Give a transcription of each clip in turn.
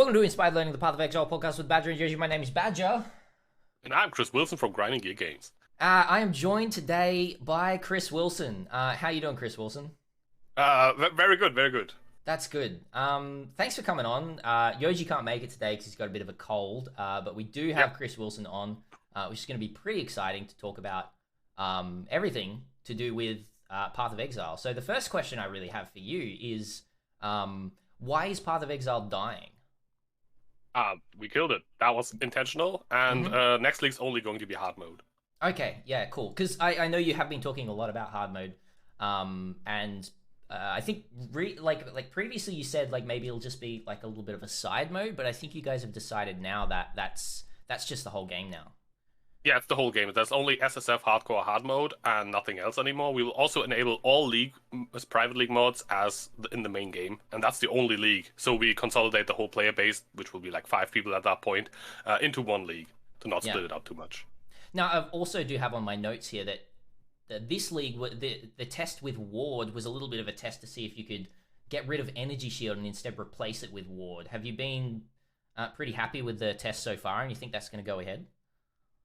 Welcome to Inspired Learning, the Path of Exile podcast with Badger and Yoji. My name is Badger. And I'm Chris Wilson from Grinding Gear Games. I am joined today by Chris Wilson. How you doing, Chris Wilson? Very good, very good. That's good. Thanks for coming on. Yoji can't make it today because he's got a bit of a cold, but we do have Chris Wilson on, which is going to be pretty exciting to talk about everything to do with Path of Exile. So the first question I really have for you is, why is Path of Exile dying? We killed it. That was intentional, and next league's only going to be hard mode. Okay, yeah, cool. Because I know you have been talking a lot about hard mode, and I think like previously you said like maybe it'll just be like a little bit of a side mode, but I think you guys have decided now that that's just the whole game now. Yeah, it's the whole game. There's only SSF hardcore hard mode and nothing else anymore. We will also enable all league as private league mods in the main game, and that's the only league. So we consolidate the whole player base, which will be like 5 people at that point, into one league to not split it up too much. Now, I also do have on my notes here that this league, the test with Ward was a little bit of a test to see if you could get rid of Energy Shield and instead replace it with Ward. Have you been pretty happy with the test so far, and you think that's going to go ahead?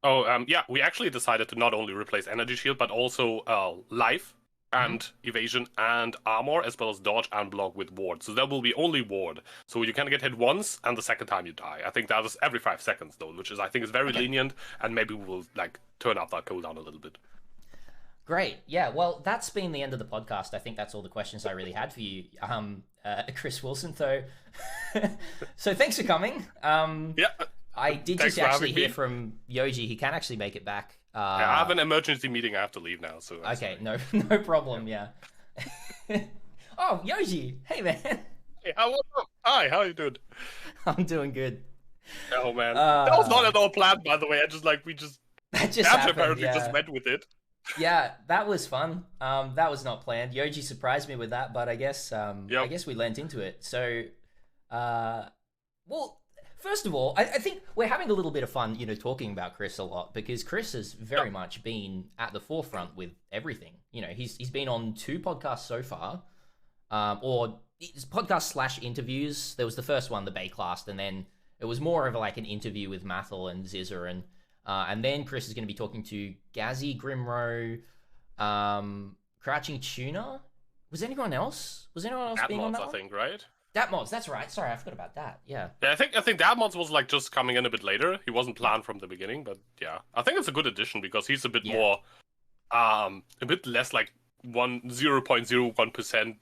Oh, yeah, we actually decided to not only replace Energy Shield, but also Life and Evasion and Armor, as well as Dodge and Block with Ward. So there will be only Ward. So you can get hit once, and the second time you die. I think that is every 5 seconds, though, which I think is very lenient, and maybe we will like turn up that cooldown a little bit. Great. Yeah, well, that's been the end of the podcast. I think that's all the questions I really had for you, Chris Wilson. So thanks for coming. Yeah. I did just actually hear from Yoji. He can actually make it back. Yeah, I have an emergency meeting. I have to leave now. So okay, no problem. Yeah. Oh, Yoji. Hey, man. Hey, what's up? Hi, how are you doing? I'm doing good. Oh man, that was not at all planned, by the way. That just happened, apparently just went with it. Yeah, that was fun. That was not planned. Yoji surprised me with that, but I guess we lent into it. So, well. First of all, I think we're having a little bit of fun, talking about Chris a lot because Chris has very much been at the forefront with everything. He's been on 2 podcasts so far, or podcast / interviews. There was the first one, the Bayclast, and then it was more of like an interview with Mathel and Zizzer, and then Chris is going to be talking to Gazzy, Grimro, Crouching Tuna. Was anyone else being on that one? I think, right? Datmods, that's right. Sorry, I forgot about that. Yeah. Yeah, I think Datmods was like just coming in a bit later. He wasn't planned from the beginning, but yeah, I think it's a good addition because he's a bit more, a bit less like 0.01%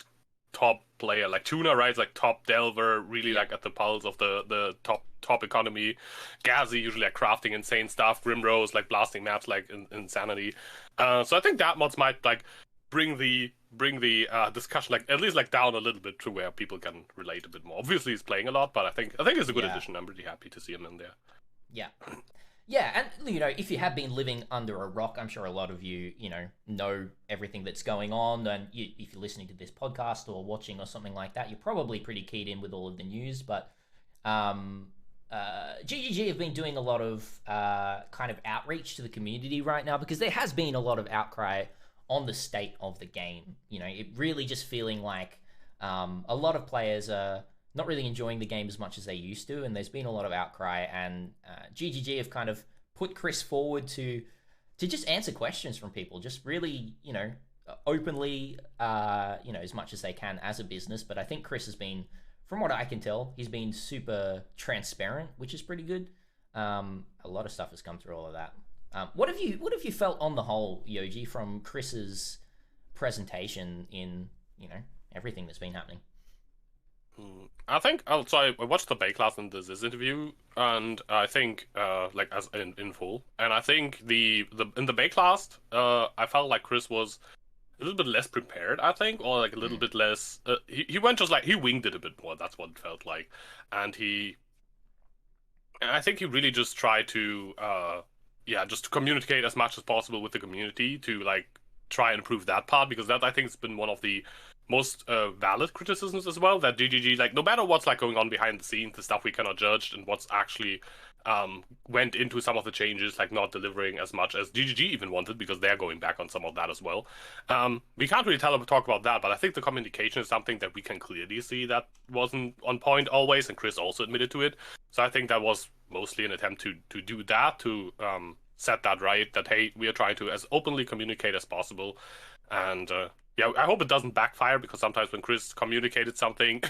top player like Tuna, right? It's like top delver, really like at the pulse of the top economy. Gazzy usually like crafting insane stuff. Grimrose like blasting maps like insanity. So I think Datmods might like bring the discussion like at least like down a little bit to where people can relate a bit more. Obviously he's playing a lot, but I think it's a good addition. I'm really happy to see him in there. Yeah, and if you have been living under a rock, I'm sure a lot of you know everything that's going on, and if you're listening to this podcast or watching or something like that, you're probably pretty keyed in with all of the news. But GGG have been doing a lot of kind of outreach to the community right now because there has been a lot of outcry on the state of the game. It really just feeling like a lot of players are not really enjoying the game as much as they used to, and there's been a lot of outcry, and GGG have kind of put Chris forward to just answer questions from people, just really, openly, as much as they can as a business. But I think Chris has been, from what I can tell, he's been super transparent, which is pretty good. A lot of stuff has come through all of that. What have you felt on the whole, Yoji, from Chris's presentation in everything that's been happening? I think I watched the Bayclast and this interview, and I think like as in full, and I think the in the Bayclast, I felt like Chris was a little bit less prepared, I think, or like a little bit less. He went just like he winged it a bit more. That's what it felt like, and I think he really just tried to. Just to communicate as much as possible with the community to like try and improve that part, because that I think has been one of the most valid criticisms as well, that GGG, like no matter what's like going on behind the scenes, the stuff we cannot judge and what's actually went into some of the changes, like not delivering as much as GGG even wanted because they're going back on some of that as well. We can't really talk about that, but I think the communication is something that we can clearly see that wasn't on point always, and Chris also admitted to it. So I think that was mostly an attempt to do that, to set that right, that hey, we are trying to as openly communicate as possible. And yeah, I hope it doesn't backfire, because sometimes when Chris communicated something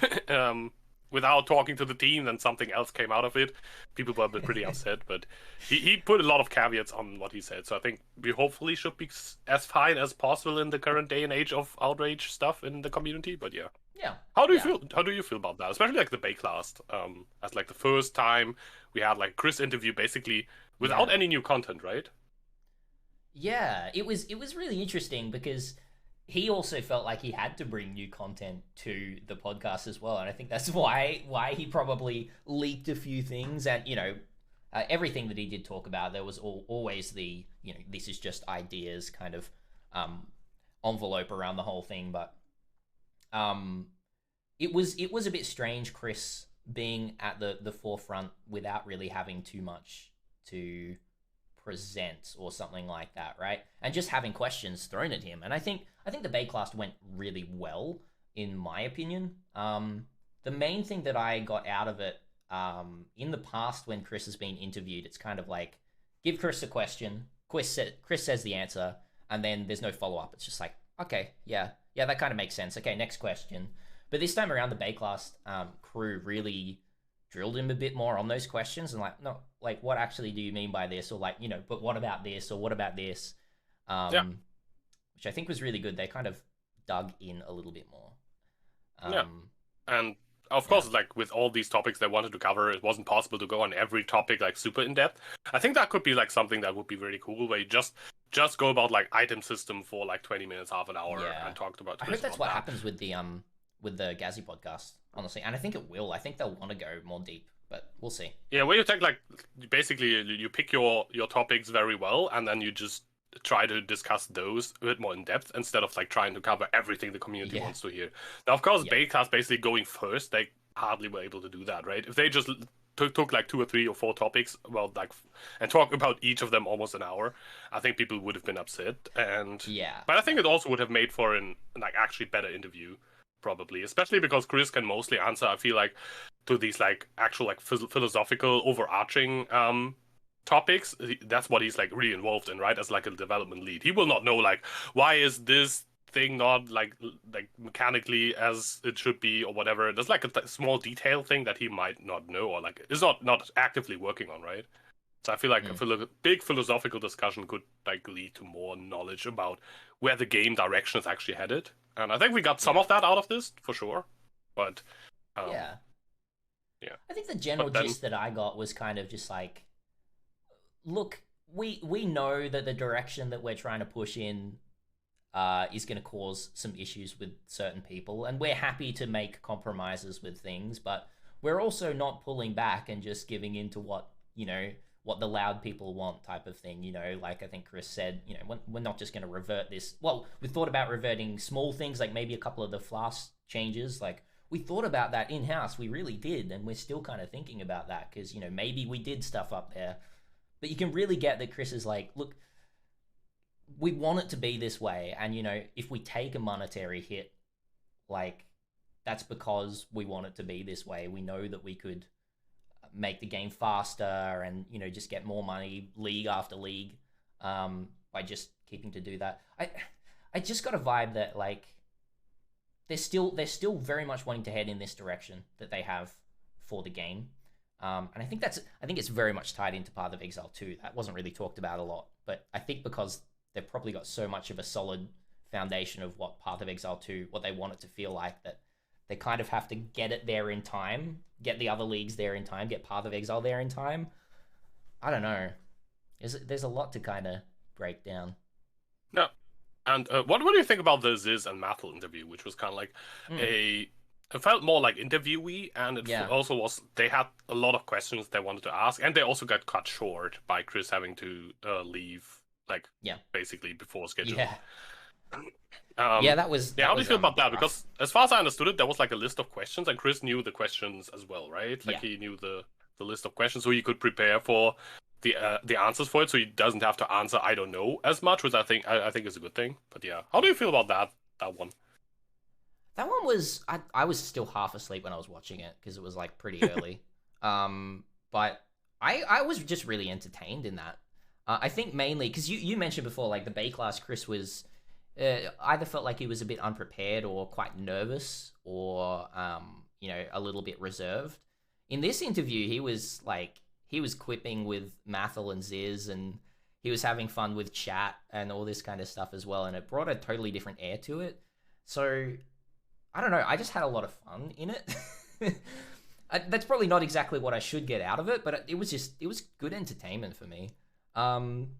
without talking to the team, then something else came out of it. People were pretty upset, but he put a lot of caveats on what he said. So I think we hopefully should be as fine as possible in the current day and age of outrage stuff in the community. But yeah. Yeah. How do you Yeah. feel? How do you feel about that? Especially like the Bakelast, as like the first time we had like Chris interview basically without Yeah. any new content, right? Yeah, it was really interesting because he also felt like he had to bring new content to the podcast as well, and I think that's why he probably leaked a few things. And everything that he did talk about, there was always the this is just ideas kind of um, envelope around the whole thing. But um, it was a bit strange, Chris being at the forefront without really having too much to present or something like that, right? And just having questions thrown at him. And I think the Bay class went really well, in my opinion. The main thing that I got out of it, in the past when Chris has been interviewed, it's kind of like give Chris a question, Chris says the answer, and then there's no follow up. It's just like, okay, yeah, yeah, that kind of makes sense. Okay, next question. But this time around, the Bay class crew really drilled him a bit more on those questions and like, no, like what actually do you mean by this, or like, but what about this, or what about this, Yeah, um which I think was really good. They kind of dug in a little bit more. yeah. um And of yeah, course, like with all these topics they wanted to cover, it wasn't possible to go on every topic like super in depth. I think that could be like something that would be really cool, where you just go about like item system for like 20 minutes, half an hour, yeah, and talked about I hope Chris that's about what that. happens with the Gazzy podcast, honestly, and I think it will. I think they'll want to go more deep, but we'll see. Yeah, where you take like basically you pick your topics very well, and then you just try to discuss those a bit more in depth, instead of like trying to cover everything the community Yeah, wants to hear. Now, of course, yeah, Baycast basically going first, they hardly were able to do that, right? If they just took like two or three or four topics, well, like, and talk about each of them almost an hour, I think people would have been upset. And yeah, but I think yeah, it also would have made for an like actually better interview, probably, especially because Chris can mostly answer, I feel like, to these like actual like philosophical overarching topics. That's what he's like really involved in, right? As like a development lead, he will not know like why is this thing not like mechanically as it should be, or whatever. There's like a small detail thing that he might not know, or like is not actively working on, right? So I feel like mm, a big philosophical discussion could like lead to more knowledge about where the game direction is actually headed. And I think we got some yeah, of that out of this for sure. But yeah. yeah. I think the general But then gist that I got was kind of just like, look, we know that the direction that we're trying to push in is going to cause some issues with certain people, and we're happy to make compromises with things, but we're also not pulling back and just giving in to what the loud people want, type of thing. Like I think Chris said, we're not just going to revert this. Well, we thought about reverting small things, like maybe a couple of the flask changes. Like we thought about that in house, we really did, and we're still kind of thinking about that because maybe we did stuff up there. But you can really get that Chris is like, look, we want it to be this way, and if we take a monetary hit, like that's because we want it to be this way. We know that we could make the game faster and just get more money league after league, by just keeping to do that. I just got a vibe that like they're still very much wanting to head in this direction that they have for the game. And I think it's very much tied into Path of Exile 2. That wasn't really talked about a lot, but I think because they've probably got so much of a solid foundation of what Path of Exile 2, what they want it to feel like, that they kind of have to get it there in time, get the other leagues there in time, get Path of Exile there in time. I don't know. There's a lot to kind of break down. yeah. And what do you think about the Ziz and Mathel interview, which was kind of like Mm, a it felt more like interviewee, and it yeah, also was they had a lot of questions they wanted to ask, and they also got cut short by Chris having to leave like yeah, basically before schedule. yeah, yeah. Um, That was yeah, that how do you was feel about that? rough. Because as far as I understood it, there was like a list of questions, and Chris knew the questions as well, right? Like Yeah, he knew the the list of questions, so he could prepare for the answers for it, so he doesn't have to answer I don't know as much, which I think is a good thing. But yeah, how do you feel about that one? That one was I was still half asleep when I was watching it because it was like pretty early. But I was just really entertained in that. I think mainly because you mentioned before like the Bay class Chris was either felt like he was a bit unprepared or quite nervous or a little bit reserved. In this interview, he was quipping with Mathel and Ziz, and he was having fun with chat and all this kind of stuff as well, and it brought a totally different air to it. So I don't know. I just had a lot of fun in it. That's probably not exactly what I should get out of it, but it was good entertainment for me. Um,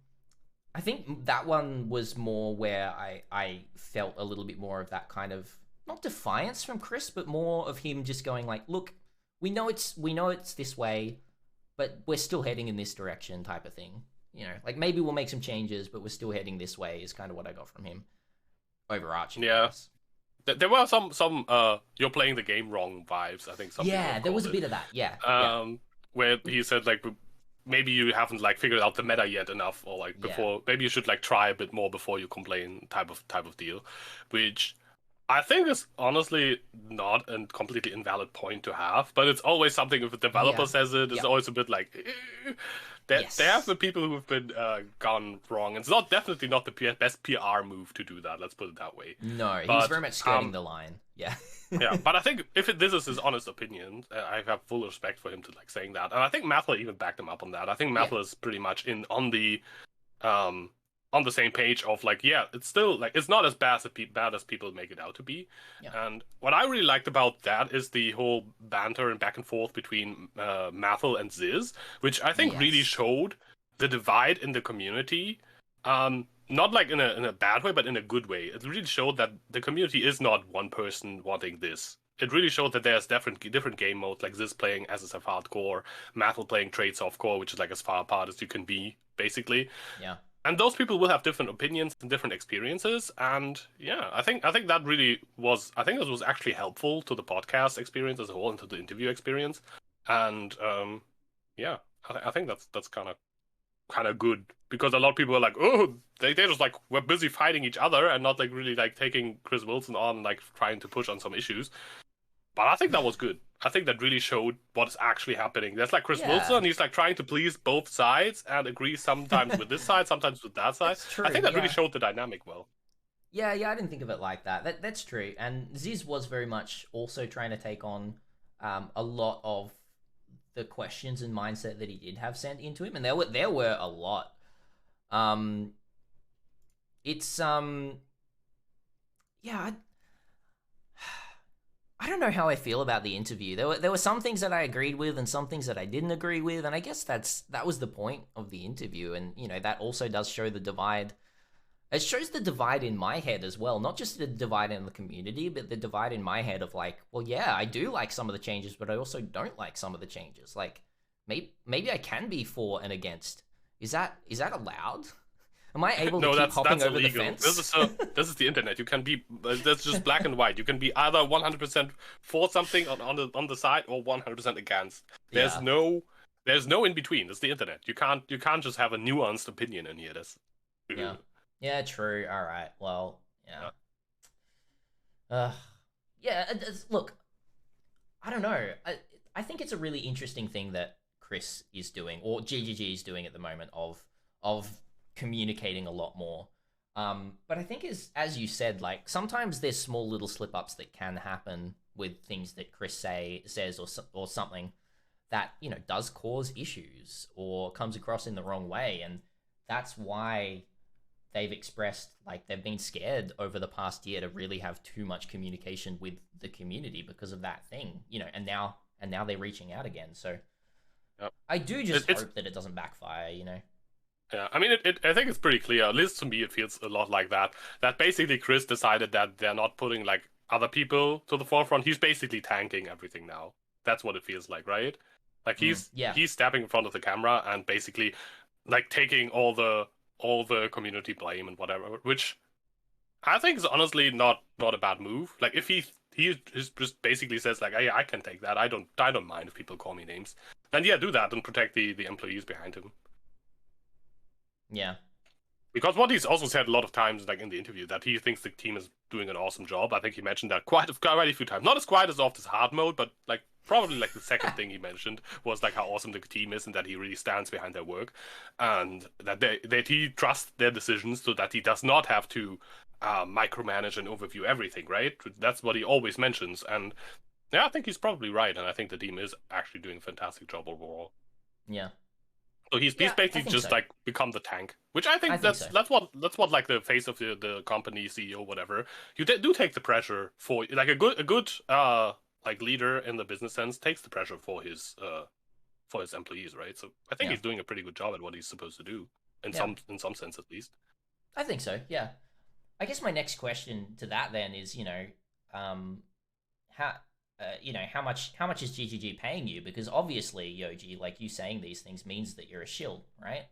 I think that one was more where I felt a little bit more of that kind of not defiance from Chris, but more of him just going like, "Look, we know it's this way, but we're still heading in this direction," type of thing. Like maybe we'll make some changes, but we're still heading this way is kind of what I got from him. Overarching, I Yeah. guess. There were some you're playing the game wrong vibes. I think some people Yeah, have there was called a it. bit of that. Yeah, yeah, Where he said like maybe you haven't like figured out the meta yet enough, or like yeah, before maybe you should like try a bit more before you complain type of deal, which I think is honestly not a completely invalid point to have, but it's always something if a developer yeah, says it, it's yeah. always a bit like there have Yes. been people who have been gone wrong. It's not definitely not the best PR move to do that. Let's put it that way. No, he was But very much skirting the line. Yeah. yeah, but I think if this is his honest opinion, I have full respect for him to like saying that, and I think Mathla even backed him up on that. I think Yeah. Mathla is pretty much um on the same page of like, yeah, it's still like it's not as bad as people make it out to be. Yeah. And what I really liked about that is the whole banter and back and forth between Mathel and Ziz, which I think really Yes. showed the divide in the community. Not like in a bad way, but in a good way. It really showed that the community is not one person wanting this. It really showed that there's different game modes, like Ziz playing SSF hardcore, Mathel playing trade softcore, which is like as far apart as you can be, basically. Yeah. And those people will have different opinions and different experiences, and yeah, I think that really was, I think this was actually helpful to the podcast experience as a whole and to the interview experience. And yeah, I think that's kind of good, because a lot of people are like, oh, they just like were busy fighting each other and not like really like taking Chris Wilson on, like trying to push on some issues. But I think that was good. I think that really showed what is actually happening. There's like Chris Yeah. Wilson, he's like trying to please both sides and agree sometimes with this side, sometimes with that side. That's I true. think that really Yeah. showed the dynamic well. Yeah, yeah, I didn't think of it like that. That's true. And Ziz was very much also trying to take on a lot of the questions and mindset that he did have sent into him, and there were a lot. Um, it's yeah, I don't know how I feel about the interview. There were some things that I agreed with and some things that I didn't agree with, and I guess that was the point of the interview, and that also does show the divide. It shows the divide in my head as well, not just the divide in the community, but the divide in my head of like, well, yeah, I do like some of the changes, but I also don't like some of the changes. Like, maybe I can be for and against. Is that allowed? Am I able to No, keep that's hopping that's over the illegal. This fence? is this is the internet. You can be that's just black and white. You can be either 100% for something on the side or 100% against. There's Yeah, no there's no in between. It's the internet. You can't just have a nuanced opinion in here. That's yeah, yeah. True. All right. Well, yeah. yeah. Uh, yeah. Look, I don't know. I think it's a really interesting thing that Chris is doing, or GGG is doing at the moment, of communicating a lot more. But I think as you said, like sometimes there's small little slip ups that can happen with things that Chris says or something that does cause issues or comes across in the wrong way, and that's why they've expressed like they've been scared over the past year to really have too much communication with the community because of that thing, and now they're reaching out again. So Yeah. I do It, just it's hope that it doesn't backfire. Yeah, I mean, I think it's pretty clear. At least to me, it feels a lot like that. That basically Chris decided that they're not putting like other people to the forefront. He's basically tanking everything now. That's what it feels like, right? Like he's Yeah, he's stepping in front of the camera and basically like taking all the community blame and whatever, which I think is honestly not a bad move. Like if he just basically says like, "Hey, I can take that. I don't mind if people call me names." then yeah, do that and protect the employees behind him. Yeah. Because what he's also said a lot of times, like in the interview, that he thinks the team is doing an awesome job. I think he mentioned that quite a few times. Not as quite as oft as hard mode, but like probably like the second thing he mentioned was like how awesome the team is and that he really stands behind their work, and that he trusts their decisions so that he does not have to micromanage and overview everything. Right? That's what he always mentions, and yeah, I think he's probably right, and I think the team is actually doing a fantastic job overall. Yeah. So he's Yeah, I basically think just so. like become the tank, which I I think think that's so. that's what like the face of the company CEO whatever. You do take the pressure for like a good like leader in the business sense takes the pressure for his employees, right? So I think Yeah. he's doing a pretty good job at what he's supposed to do Yeah. in some sense at least. I think so. Yeah. I guess my next question to that then is, um, how, how much is GGG paying you? Because obviously, Yoji, like you saying these things means that you're a shill, right?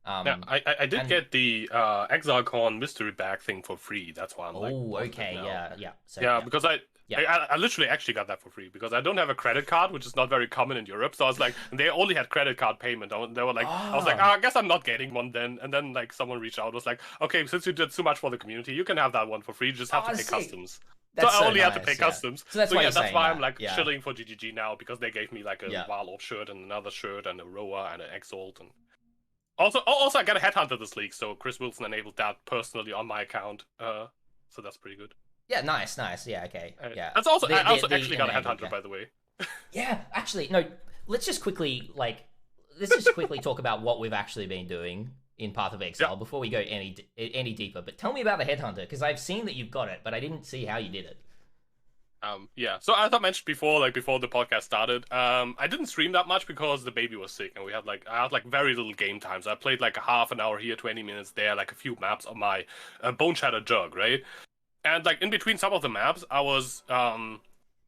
Yeah, Um, I did and get the ExileCon mystery bag thing for free. That's why I'm like oh, positive okay, now. yeah, yeah. So Yeah, yeah, because yeah. I literally actually got that for free because I don't have a credit card, which is not very common in Europe. So I was like, and they only had credit card payment. They were like, I was like, oh, Oh, I guess I'm not getting one then. And then like someone reached out, was like, okay, since you did so much for the community, you can have that one for free. You just have to oh, pay sick. customs. So That's I so only had to pay nice. Yeah. customs. So that's So why yeah, you're that's saying why I'm that. like Yeah. shilling for GGG now because they gave me like a Yeah. Warlord shirt and another shirt and a Roa and an Exalt and also I got a headhunter this league, so Chris Wilson enabled that personally on my account. So that's pretty good. Yeah. Nice. Nice. Yeah. Okay. Yeah. That's also The I the also the actually got a enabled. headhunter Yeah. by the way. Yeah. Actually, no. Let's just quickly let's just quickly talk about what we've actually been doing in Path of Yeah. Exile before we go any deeper. But tell me about the headhunter because I've seen that you've got it, but I didn't see how you did it. Yeah. So as I mentioned before, like before the podcast started, I didn't stream that much because the baby was sick, and I had like very little game time. So I played like a half an hour here, 20 minutes there, like a few maps on my Bone Shatter Jug, right? And like in between some of the maps, I was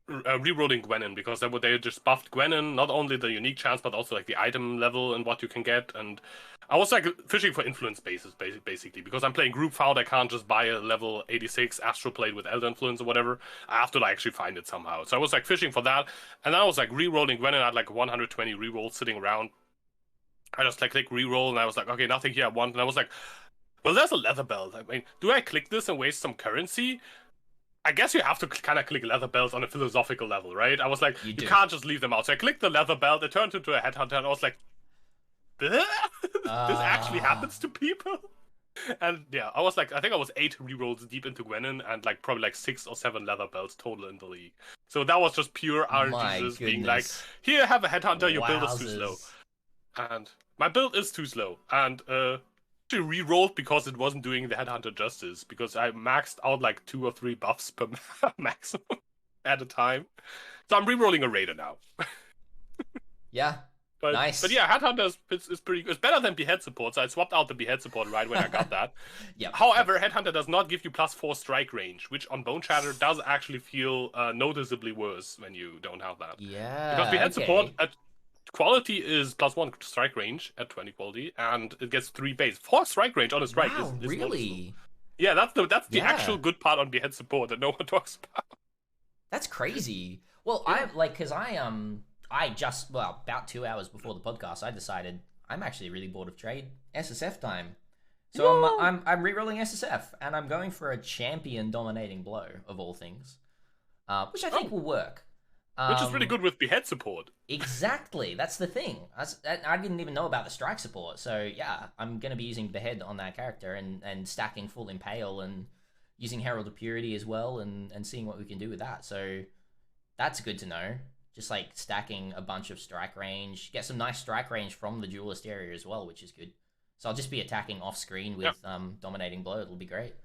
rerolling Gwenin because they just buffed Gwenin, not only the unique chance but also like the item level and what you can get. And I was like fishing for influence bases basically because I'm playing group found. I can't just buy a level 86 Astral Blade with Elder Influence or whatever. I have to like actually find it somehow. So I was like fishing for that, and then I was like rerolling Gwenin. I had like 120 rerolls sitting around. I just like click reroll and I was like, okay, nothing here I want. And I was like, well, there's a leather belt. I mean, do I click this and waste some currency? I guess you have to kind of click leather belts on a philosophical level, right? I was like, You you do. can't just leave them out. So I clicked the leather belt. It turned into a headhunter, and I was like, this actually Ah. happens to people. And yeah, I was like, I think I was 8 rerolls deep into Gwenin, and like probably like 6 or 7 leather belts total in the league. So that was just pure RNG, My just being like, goodness. here, have a headhunter. Your build is too slow, Wowzers. and my build is too slow, and actually re-rolled because it wasn't doing the headhunter justice because I maxed out like 2 or 3 buffs per maximum at a time. So I'm re-rolling a raider now. Yeah. But Nice. yeah, headhunter is pretty good. It's better than behead support, so I swapped out the behead support right when I got that. Yep. Yep. However, headhunter does not give you +4 strike range, which on Bone Shatter does actually feel noticeably worse when you don't have that. Because Yeah. behead support Okay. at quality is +1 strike range at 20 quality, and it gets 3 base. 4 strike range on a strike Wow. is noticeable. Really? Yeah, that's the actual Yeah. good part on behead support that no one talks about. That's crazy. Well, Yeah. I like because I just about 2 hours before the podcast I decided I'm actually really bored of trade SSF time. So Woo! I'm rerolling SSF and I'm going for a champion dominating blow of all things, which I think Oh, will work. which is really Um, good with behead support. exactly, that's the thing. I didn't even know about the strike support. So yeah, I'm gonna be using behead on that character and stacking full impale and using Herald of Purity as well and seeing what we can do with that. So that's good to know. Just like stacking a bunch of strike range, get some nice strike range from the duelist area as well, which is good. So I'll just be attacking off screen Yeah. with dominating blow. It'll be great.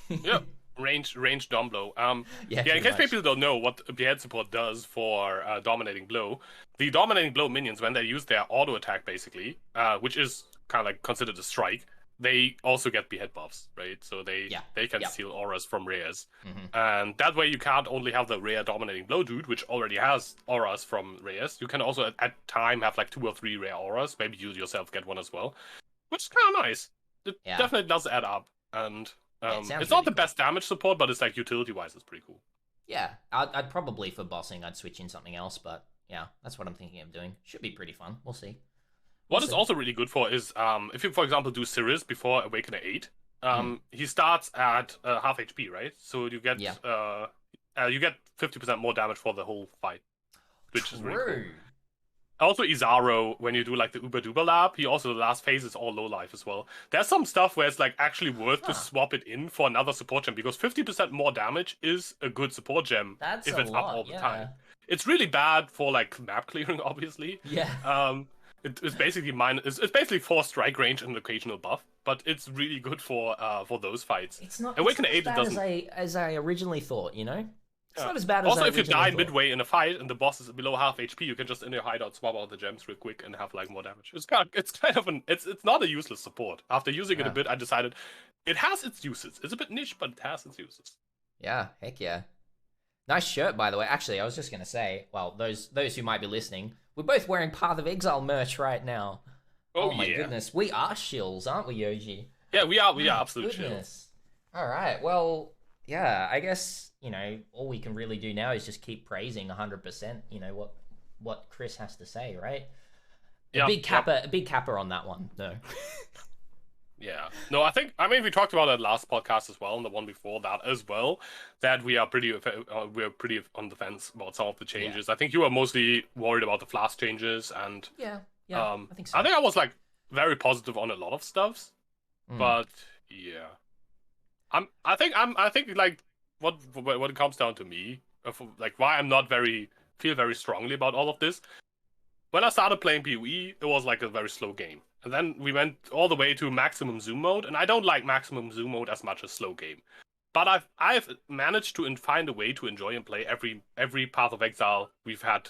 Yeah, range dom blow. Yeah, Yeah, in pretty case much. people don't know what behead support does for dominating blow, the dominating blow minions when they use their auto attack basically, which is kind of like considered a strike, they also get behead buffs, right? So Yeah. they can Yep. steal auras from rares, Hmm. and that way you can't only have the rare dominating blow dude, which already has auras from rares. You can also at time have like 2 or 3 rare auras. Maybe you yourself get one as well, which is kind of nice. It Yeah. definitely does add up, and Yeah. It sounds it's not really the cool. best damage support, but it's like utility wise, it's pretty cool. Yeah. I'd probably for bossing, I'd switch in something else, but Yeah, that's what I'm thinking of doing. Should be pretty fun. We'll see. We'll What it's see. also really good for is if you, for example, do Sirius before Awakener 8, Mm. he starts at half HP, right? So Yeah. you get 50% more damage for the whole fight, which is really cool. True. Also, Izaro, when you do like the Uber Duber lab, he also the last phase is all low life as well. There's some stuff where it's like actually worth to Huh. swap it in for another support gem because 50% more damage is a good support gem That's if a it's up all lot. the Yeah. time. It's really bad for like map clearing, obviously. Yeah. It's basically it's basically 4 strike range and an occasional buff, but it's really good for those fights. It's Awaken not as 8 it bad as doesn't. I originally thought, you know? It's Yeah. not as bad as Also, I if you originally die thought. midway in a fight and the boss is below half HP, you can just in your hideout swap out the gems real quick and have like more damage. It's kind of it's not a useless support. After using it a Yeah. bit, I decided it has its uses. It's a bit niche, but it has its uses. Yeah, heck yeah. Nice shirt, by the way. Actually, I was just gonna say, well, those who might be listening, we're both wearing Path of Exile merch right now. Oh Oh my yeah, goodness, we are shills, aren't we, Yoji? yeah, we are My absolute chills. goodness. All right. Well, yeah. I guess all we can really do now is just keep praising 100%. What Chris has to say, right? A Yep, big yep. capper, a big capper on that one. No. Yeah. No, I mean we talked about that last podcast as well, and the one before that as well. That we're pretty on the fence about some of the Yeah. changes. I think you were mostly worried about the flask changes, and Yeah. Yeah. I think so. I think I was like very positive on a lot of stuffs, Mm. but yeah, I think like what it comes down to me, like why I'm not feel very strongly about all of this. When I started playing PoE, it was like a very slow game. And then we went all the way to maximum zoom mode, and I don't like maximum zoom mode as much as slow game. But I've managed to find a way to enjoy and play every Path of Exile we've had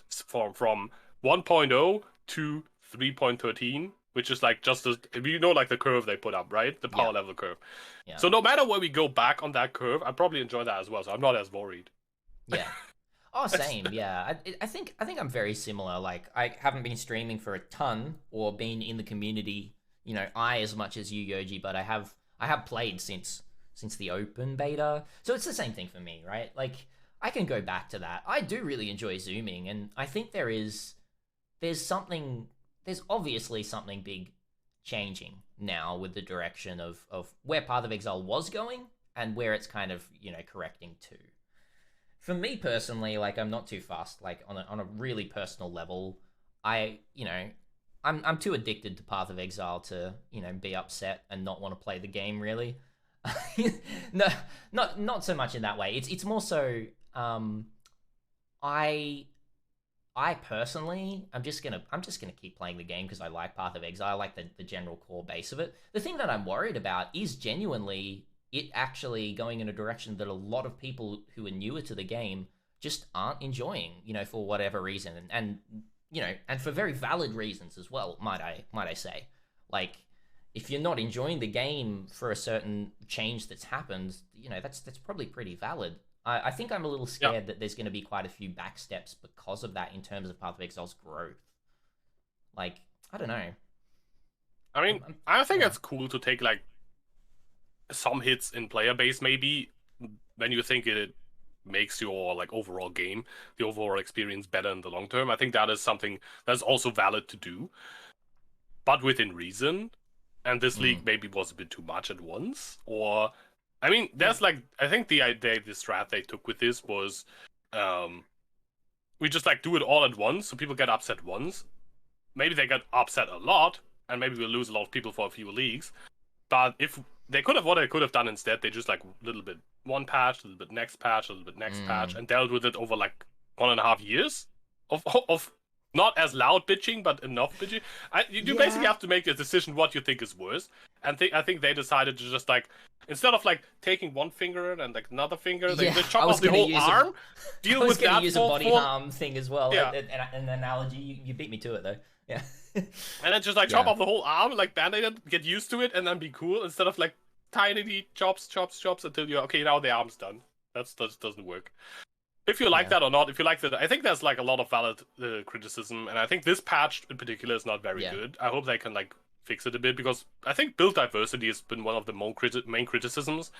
from 1.0 to 3.13, which is like just like the curve they put up, right? The Yeah. power level curve. Yeah. So no matter where we go back on that curve, I probably enjoy that as well. So I'm not as worried. Yeah. Oh, same. Yeah, I think I'm very similar. Like, I haven't been streaming for a ton or been in the community, I as much as you, Yoji, but I have played since the open beta, so it's the same thing for me, right? Like, I can go back to that. I do really enjoy zooming, and I think there's obviously something big changing now with the direction of where Path of Exile was going and where it's kind of correcting to. For me personally, like, I'm not too fast. Like, on a really personal level, I'm too addicted to Path of Exile to be upset and not want to play the game. Really, no, not so much in that way. It's more so, I I personally, I'm just gonna keep playing the game because I like Path of Exile. I like the general core base of it. The thing that I'm worried about is genuinely it actually going in a direction that a lot of people who are newer to the game just aren't enjoying, for whatever reason, and for very valid reasons as well. Might I say, like, if you're not enjoying the game for a certain change that's happened, that's probably pretty valid. I think I'm a little Yeah. scared that there's going to be quite a few backsteps because of that in terms of Path of Exile's growth. Like, I don't know. I mean, I think Yeah, it's cool to take like some hits in player base maybe when you think it makes your like overall game, the overall experience better in the long term. I think that is something that's also valid to do, but within reason. And this mm, league maybe was a bit too much at once. Or I mean, yeah, there's like I think the idea the strat they took with this was um we just like do it all at once so people get upset once. Maybe they get upset a lot, and maybe we'll lose a lot of people for a few leagues. But if what they could have done instead, they just like a little bit one patch, a little bit next patch, a little bit next patch, mm, and dealt with it over like 1.5 years of not as loud bitching, but enough bitching. You basically yeah, have to make a decision what you think is worse. And I think they decided to just like instead of like taking one finger and like another finger, they yeah. just I chop was off the gonna whole use arm, I deal was with gonna that use a body for harm thing as well. yeah. An analogy. You beat me to it though. Yeah, And then just like chop yeah, off the whole arm, like band-aid it, get used to it, and then be cool instead of like tiny chops until you're okay. Now the arm's done. That doesn't work. If you like yeah, that or not, if you like that, I think there's like a lot of valid criticism, and I think this patch in particular is not very yeah, good. I hope they can like fix it a bit because I think build diversity has been one of the main criticisms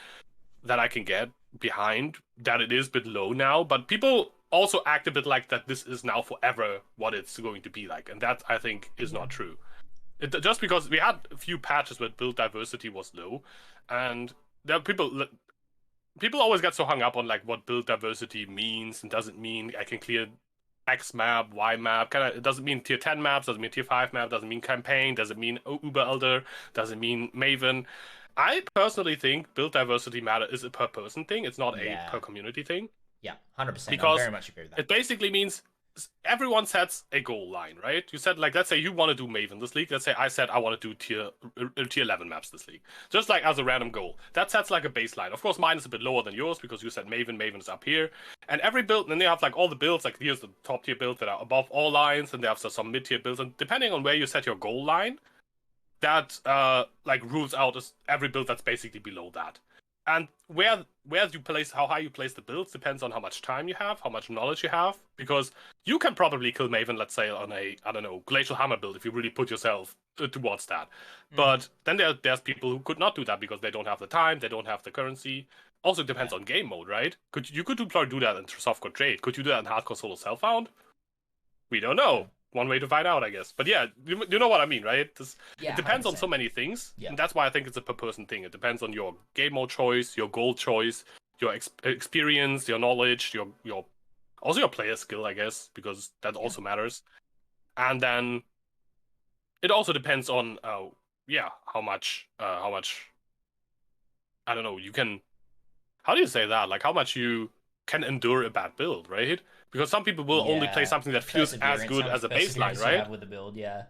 that I can get behind. That it is a bit low now, but people also act a bit like that this is now forever what it's going to be like, and that I think is Yeah. not true. Just because we had a few patches where build diversity was low, and there are people always get so hung up on like what build diversity means and doesn't mean. I can clear X map, Y map. Kind of, it doesn't mean tier 10 maps, doesn't mean tier 5 map, doesn't mean campaign, doesn't mean Uber Elder, doesn't mean Maven. I personally think build diversity matter is a per person thing. It's not a Yeah. per community thing Yeah. 100%. I because very much agree with that. it basically means everyone sets a goal line, right? You said like, let's say you want to do Maven this league. Let's say I said I want to do tier 11 maps this league, just like as a random goal. That sets like a baseline. Of course, mine is a bit lower than yours because you said Maven. Maven is up here, and every build. And then they have like all the builds. Like here's the top tier builds that are above all lines, and they have some mid tier builds. And depending on where you set your goal line, that like rules out every build that's basically below that. And where you place, how high you place the builds depends on how much time you have, how much knowledge you have. Because you can probably kill Maven, let's say, on a, I don't know, Glacial Hammer build if you really put yourself towards that. But then there's people who could not do that because they don't have the time, they don't have the currency. Also, it depends on game mode, right? You could probably do that in softcore trade. Could you do that in hardcore solo self-found? We don't know. One way to find out, I guess. But yeah, you know what I mean, right? Yeah, it depends 100%. on so many things. Yeah. And that's why I think it's a per person thing. It depends on your game mode choice, your goal choice, your experience, your knowledge, your also your player skill, I guess, because that also matters. And then it also depends on how much I don't know, you can, how do you say that? Like how much you can endure a bad build, right? Because some people will only play something that feels as good How as much a baseline, perseverance you right? have with the build, yeah.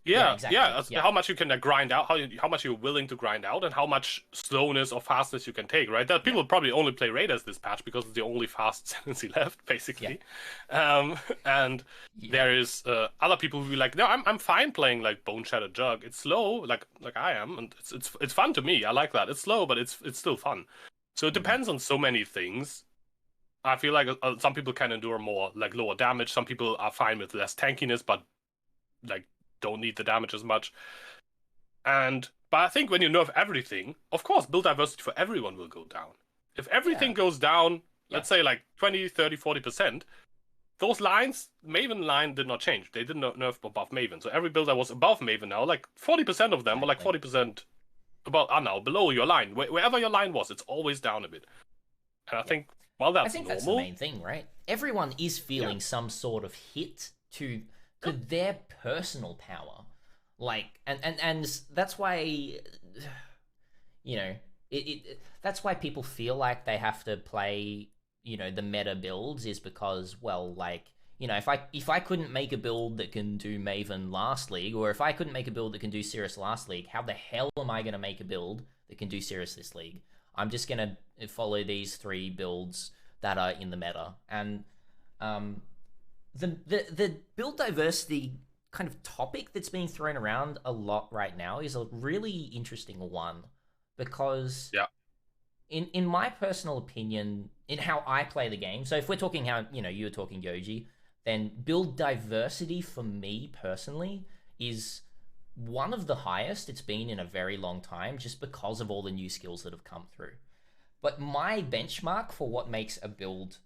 Yeah, Exactly. Yeah. how much you can grind out, how much you're willing to grind out, and how much slowness or fastness you can take, right? That people probably only play Raiders this patch because it's the only fast tendency left, basically. And there is other people who be like, no, I'm fine playing like Bone Shattered Jug. It's slow, like I am, and it's fun to me. I like that. It's slow, but it's still fun. So it depends on so many things. I feel like some people can endure more, like lower damage. Some people are fine with less tankiness, but like don't need the damage as much. But I think when you nerf everything, of course, build diversity for everyone will go down. If everything goes down, let's say like 20, 30, 40%, those lines, Maven line did not change. They didn't nerf above Maven. So every build that was above Maven now, like 40% of them, or like 40% are now below your line. Wherever your line was, it's always down a bit. And I think, well, that's normal. That's the main thing, right? Everyone is feeling some sort of hit to their personal power, like, and that's why, you know, that's why people feel like they have to play, you know, the meta builds, is because, well, like, you know, if I couldn't make a build that can do Maven last league, or if I couldn't make a build that can do Sirius last league, how the hell am I going to make a build that can do Sirius this league? I'm just going to follow these 3 builds that are in the meta. And the build diversity kind of topic that's being thrown around a lot right now is a really interesting one, because in my personal opinion, in how I play the game, so if we're talking how, you know, you were talking Yoji, then build diversity for me personally is one of the highest it's been in a very long time, just because of all the new skills that have come through. But my benchmark for what makes a build,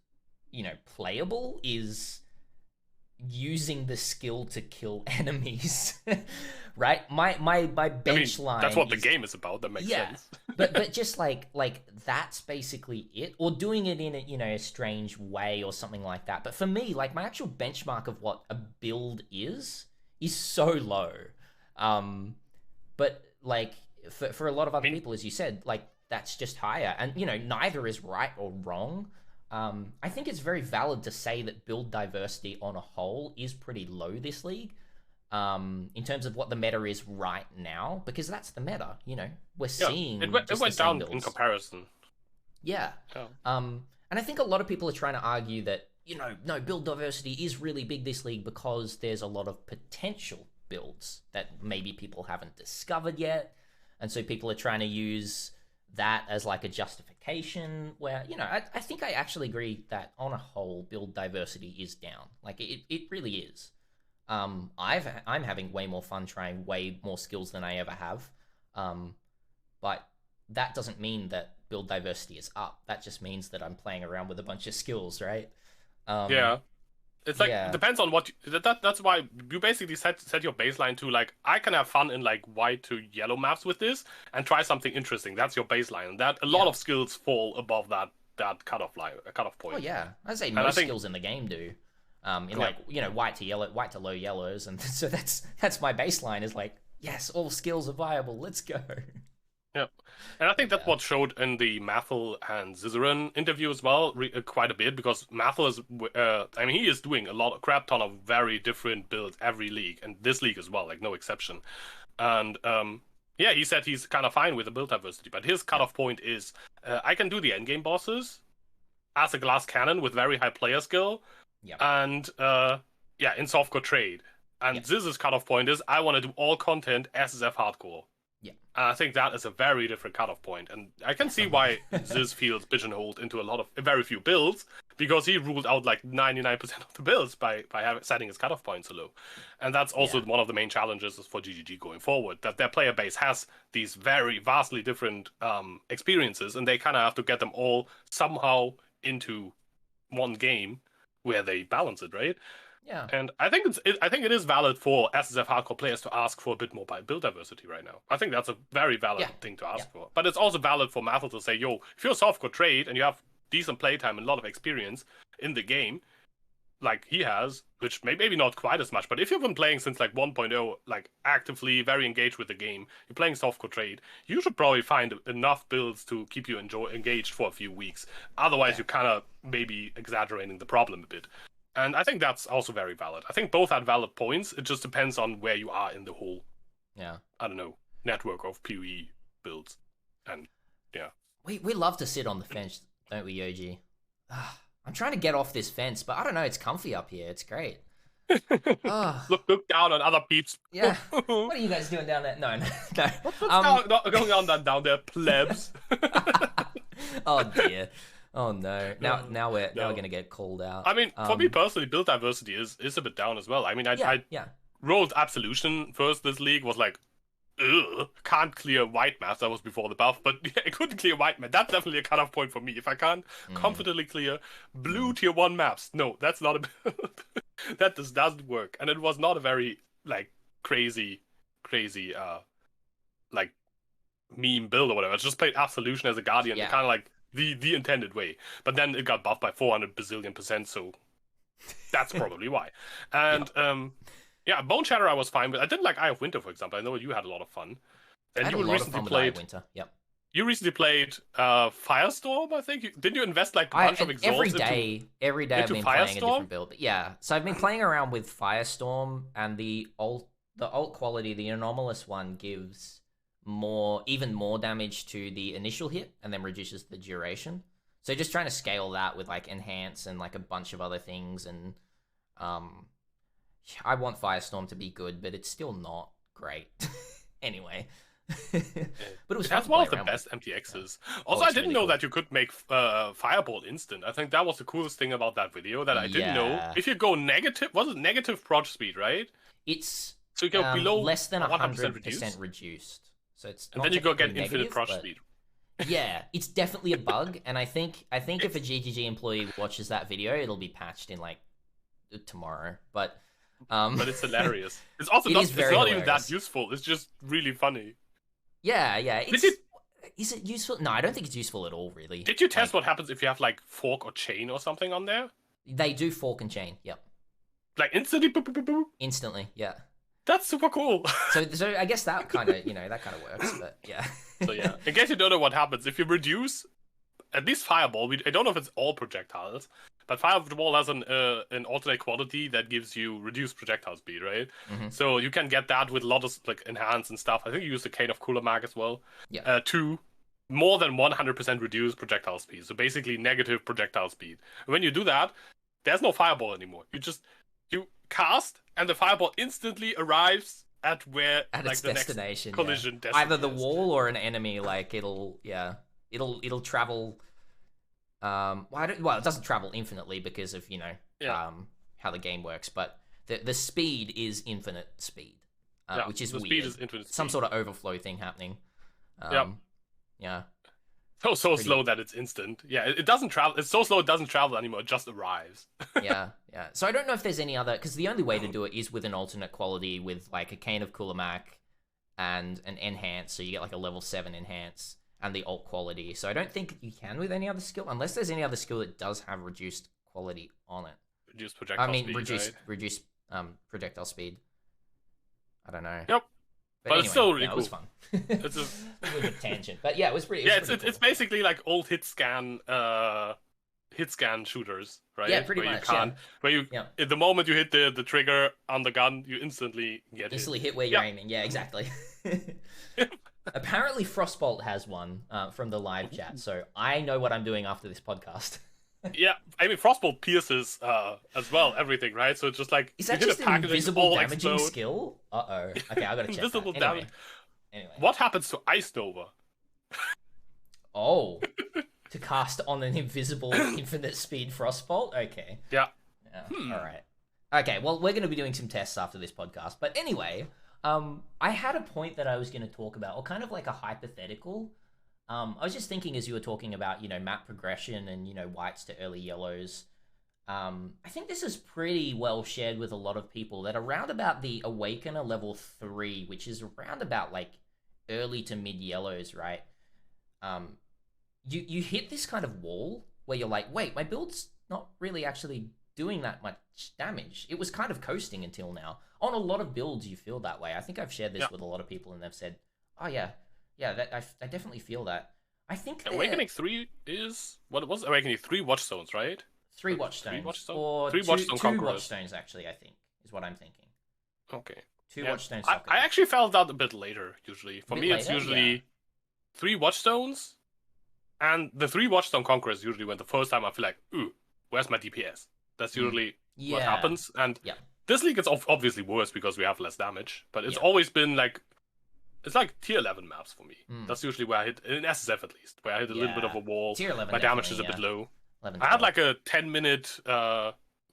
you know, playable is using the skill to kill enemies. Right? My bench line, that's what the game is about. That makes sense. but just like that's basically it, or doing it in a, you know, a strange way or something like that. But for me, like, my actual benchmark of what a build is so low. But like for a lot of other people, as you said, like, that's just higher, and, you know, neither is right or wrong. I think it's very valid to say that build diversity on a whole is pretty low this league, in terms of what the meta is right now, because that's the meta. You know, we're seeing it went down in comparison. And I think a lot of people are trying to argue that, you know, no, build diversity is really big this league because there's a lot of potential builds that maybe people haven't discovered yet, and so people are trying to use that as like a justification, where, you know, I think I actually agree that on a whole, build diversity is down. Like, it really is. I'm having way more fun trying way more skills than I ever have. But that doesn't mean that build diversity is up. That just means that I'm playing around with a bunch of skills, right? Yeah. It's like it Yeah. depends on what that's why you basically set your baseline to like I can have fun in like white to yellow maps with this and try something interesting. That's your baseline. And that a lot Yeah. of skills fall above that cutoff line, a cutoff Oh point. yeah, I'd say And I most think skills in the game do. In yeah, like white to yellow, white to low yellows, and so that's my baseline is like yes, all skills are viable. Let's go. yeah. And I think that's Yeah. what showed in the Mathel and Zizaran interview as well, quite a bit because Mathel is, I mean, he is doing a crap ton of very different builds every league, and this league as well, like no exception. And yeah, he said he's kind of fine with the build diversity, but his Yeah. cutoff point is I can do the endgame bosses as a glass cannon with very high player skill, Yeah. and yeah, in softcore trade. Yeah. And Ziz's cutoff point is I want to do all content SSF hardcore. Yeah. And I think that is a very different cutoff point, and I can see Definitely. why Ziz feels pigeonholed into a lot of very few builds because he ruled out like 99% of the builds by setting his cutoff point so low, and that's also Yeah. one of the main challenges for GGG going forward. That their player base has these very vastly different experiences, and they kind of have to get them all somehow into one game where they balance it, right? Yeah. And I think I think it is valid for SSF hardcore players to ask for a bit more build diversity right now. I think that's a very valid Yeah. thing to Yeah. ask for. But it's also valid for Mathel to say, yo, if you're a softcore trade and you have decent playtime and a lot of experience in the game, like he has, which maybe not quite as much, but if you've been playing since like 1.0, like actively very engaged with the game, you're playing softcore trade, you should probably find enough builds to keep you engaged for a few weeks. Otherwise, Yeah. you're kind of maybe exaggerating the problem a bit. And I think that's also very valid. I think both had valid points. It just depends on where you are in the whole, Yeah. I don't know, network of PoE builds. And yeah. We love to sit on the fence, don't we, Yoji? I'm trying to get off this fence, but I don't know. It's comfy up here. It's great. Oh, Look down on other peeps. yeah. What are you guys doing down there? No, no, no. What's going on down there, plebs? Oh dear. Oh no. Now we're No. gonna get called out. I mean, for me personally, build diversity is a bit down as well. I mean, I Yeah. rolled Absolution first this league, was like, ugh, can't clear white maps. That was before the buff, but yeah, I couldn't clear white map. That's definitely a cutoff point for me. If I can't comfortably clear blue tier 1 maps, no, that's not a build. That doesn't work. And it was not a very, like, crazy, like, meme build or whatever. I just played Absolution as a Guardian, Yeah. kind of like the intended way. But then it got buffed by 400 bazillion%, so that's probably why. And, yeah, Bone Shatter I was fine with. I didn't like Eye of Winter, for example. I know you had a lot of fun. And I had you a lot of recently fun with played. Winter. Yep. You recently played Firestorm, I think. Didn't you invest like a bunch of exalts every day I've been playing a Firestorm? different build. But yeah, so I've been playing around with Firestorm, and the alt quality, the anomalous one, gives even more damage to the initial hit, and then reduces the duration. So just trying to scale that with like enhance and like a bunch of other things, and I want Firestorm to be good, but it's still not great. Anyway. But it was That's fun one to of play the around best with. MTXs. Yeah. Also, Oh, I it's didn't really know cool. that you could make Fireball instant. I think that was the coolest thing about that video that I didn't know. Yeah. If you go negative, was it negative proj speed, right? It's So you go below less than 100% 100% reduced. So it's and not then you go get technically infinite negative, proj but speed. yeah, it's definitely a bug, and I think if a GGG employee watches that video, it'll be patched in like tomorrow. But But it's hilarious. It's also It not, is it's very not even hilarious. that useful. It's just really funny. yeah, Did you is it useful? No, I don't think it's useful at all, really. did you test Like, what happens if you have like fork or chain or something on there? they do fork and chain. Yep, Like instantly, boop, boop, boop, boop. instantly. Yeah. That's super cool. So I guess that kind of works. But yeah. So yeah, in case you don't know what happens, if you reduce at least Fireball, I don't know if it's all projectiles, but Fireball has an alternate quality that gives you reduced projectile speed, right? Mhm. So you can get that with a lot of like enhance and stuff. I think you use the Cane of Cooler Mag as well. Yeah. To more than 100% reduced projectile speed. So basically negative projectile speed. And when you do that, there's no Fireball anymore. You cast and the Fireball instantly arrives at where At like its the destination. next collision yeah. destination Either the is. wall or an enemy. Like it'll travel. Well, it doesn't travel infinitely because of how the game works, but the speed is infinite speed, which is the weird. speed is infinite Some speed. sort of overflow thing happening. Yep. Yeah. So Pretty slow that it's instant. Yeah, it doesn't travel. It's so slow it doesn't travel anymore. It just arrives. Yeah, yeah. So I don't know if there's any other, because the only way to do it is with an alternate quality with like a cane of Kulamac and an enhance, so you get like a level 7 enhance and the alt quality. So I don't think you can with any other skill, unless there's any other skill that does have reduced quality on it. Reduce I projectile mean, speed, reduced right? reduced projectile speed. I don't know. Yep. But But it's anyway, still really yeah, it was cool. fun. It's a A little bit of tangent, but yeah, it was pretty. It was yeah, pretty it's cool. basically like old hit scan shooters, Yeah, right? pretty Where you much. Yeah, can't where you yeah. at the moment you hit the trigger on the gun, you instantly get hit. Instantly hit where you're Yeah. aiming. Yeah, exactly. Apparently, Frostbolt has one from the live chat, so I know what I'm doing after this podcast. Yeah, I mean Frostbolt pierces as well everything, right? So it's just like Is you that hit a just an package and invisible all damaging explode. skill? Uh-oh. Okay, I gotta check Invisible that. damage. Anyway. What happens to Ice Nova? Oh. To cast on an invisible infinite speed Frostbolt? Okay. Yeah. Yeah, alright. Okay, well, we're gonna be doing some tests after this podcast. But anyway, I had a point that I was gonna talk about, or kind of like a hypothetical. I was just thinking as you were talking about, map progression and, whites to early yellows. I think this is pretty well shared with a lot of people that around about the Awakener level 3, which is around about like early to mid yellows, right? You hit this kind of wall where you're like, wait, my build's not really actually doing that much damage. It was kind of coasting until now. On a lot of builds, you feel that way. I think I've shared this Yeah. with a lot of people, and they've said, "Oh yeah, yeah, that I definitely feel that." I think Awakening 3 is what it was? Awakening 3 Watchstones, right? 3 watchstones, Watchstone? or 3 two Watchstone Conquerors. watchstones actually. I think is what I'm thinking. Okay. Two Yeah. watchstone I sockets. actually found out a bit later, usually. For Bit me, it's later? usually Yeah. 3 Watchstones, and the 3 Watchstone Conquerors usually when the first time I feel like, ooh, where's my DPS? That's usually what Yeah. happens. And Yeah. this league is obviously worse because we have less damage, but it's Yeah. always been like, it's like tier 11 maps for me. Mm. That's usually where I hit, in SSF at least, where I hit a little bit Yeah. of a wall. Tier 11. My damage is a definitely, bit yeah. low. 11, I had 12. like a 10-minute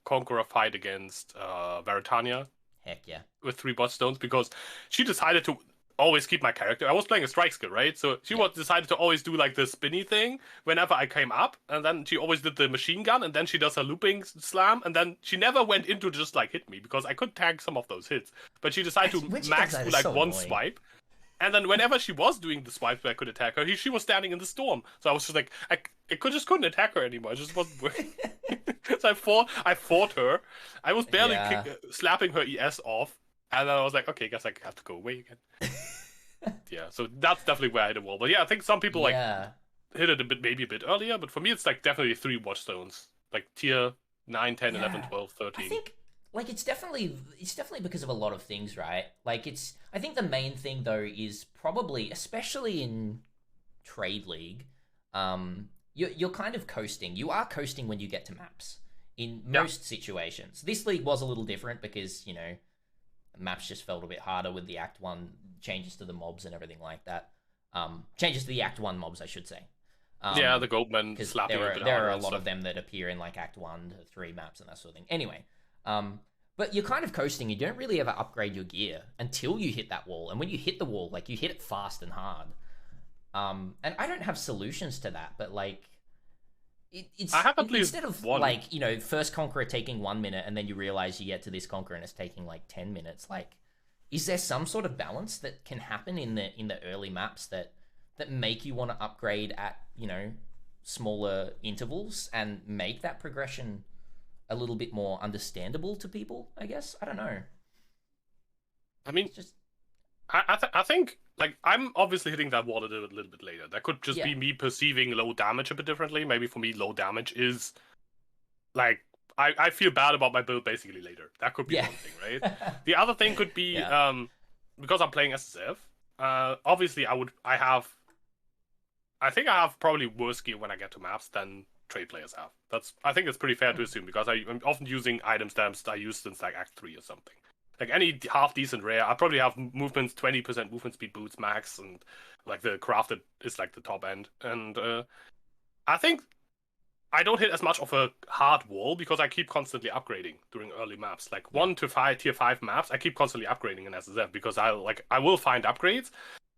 Conqueror fight against Veritania Heck yeah. with 3 Watchstones because she decided to always keep my character. I was playing a strike skill, right? So she decided to always do like the spinny thing whenever I came up, and then she always did the machine gun, and then she does a looping slam, and then she never went into just like hit me because I could tank some of those hits. But she decided When to she max does that, do it's like so one annoying. swipe. And then whenever she was doing the swipes where I could attack her, she was standing in the storm. So I was just like, I just couldn't attack her anymore. It just wasn't working. So I fought her. I was barely Yeah. slapping her ES off, and then I was like, okay, I guess I have to go away again. Yeah, so that's definitely where I hit a wall. But yeah, I think some people Yeah. hit it maybe a bit earlier, but for me it's like definitely 3 Watchstones. Like tier 9, 10, 11, Yeah. 12, 13. I think like it's definitely because of a lot of things, right? Like I think the main thing though is probably, especially in Trade League, you're kind of coasting. You are coasting when you get to maps in most situations. This league was a little different because, maps just felt a bit harder with the Act 1 changes to the mobs and everything like that. Changes to the Act 1 mobs, I should say. Yeah, the Goldman Because slapping there a are bit there harder are a and lot stuff. of them that appear in like Act 1 to 3 maps and that sort of thing. Anyway, but you're kind of coasting. You don't really ever upgrade your gear until you hit that wall. And when you hit the wall, like you hit it fast and hard. And I don't have solutions to that, but like it's I have at least instead of one. like, first Conqueror taking 1 minute and then you realize you get to this Conqueror and it's taking like 10 minutes, like is there some sort of balance that can happen in the early maps that make you want to upgrade at, smaller intervals and make that progression a little bit more understandable to people, I guess? I don't know. I mean, It's just I think like I'm obviously hitting that wall a little bit later. That could just Yeah. be me perceiving low damage a bit differently. Maybe for me, low damage is like I feel bad about my build basically later. That could be Yeah. one thing, right? The other thing could be Yeah. because I'm playing SSF. Obviously, I think I have probably worse gear when I get to maps than trade players have. I think it's pretty fair to assume because I'm often using item stamps that I used since like Act 3 or something. Like any half decent rare, I probably have movements 20% movement speed boots max, and like the crafted is like the top end. And I think I don't hit as much of a hard wall because I keep constantly upgrading during early maps. Like 1 to 5 tier 5 maps, I keep constantly upgrading in SSF because I will find upgrades.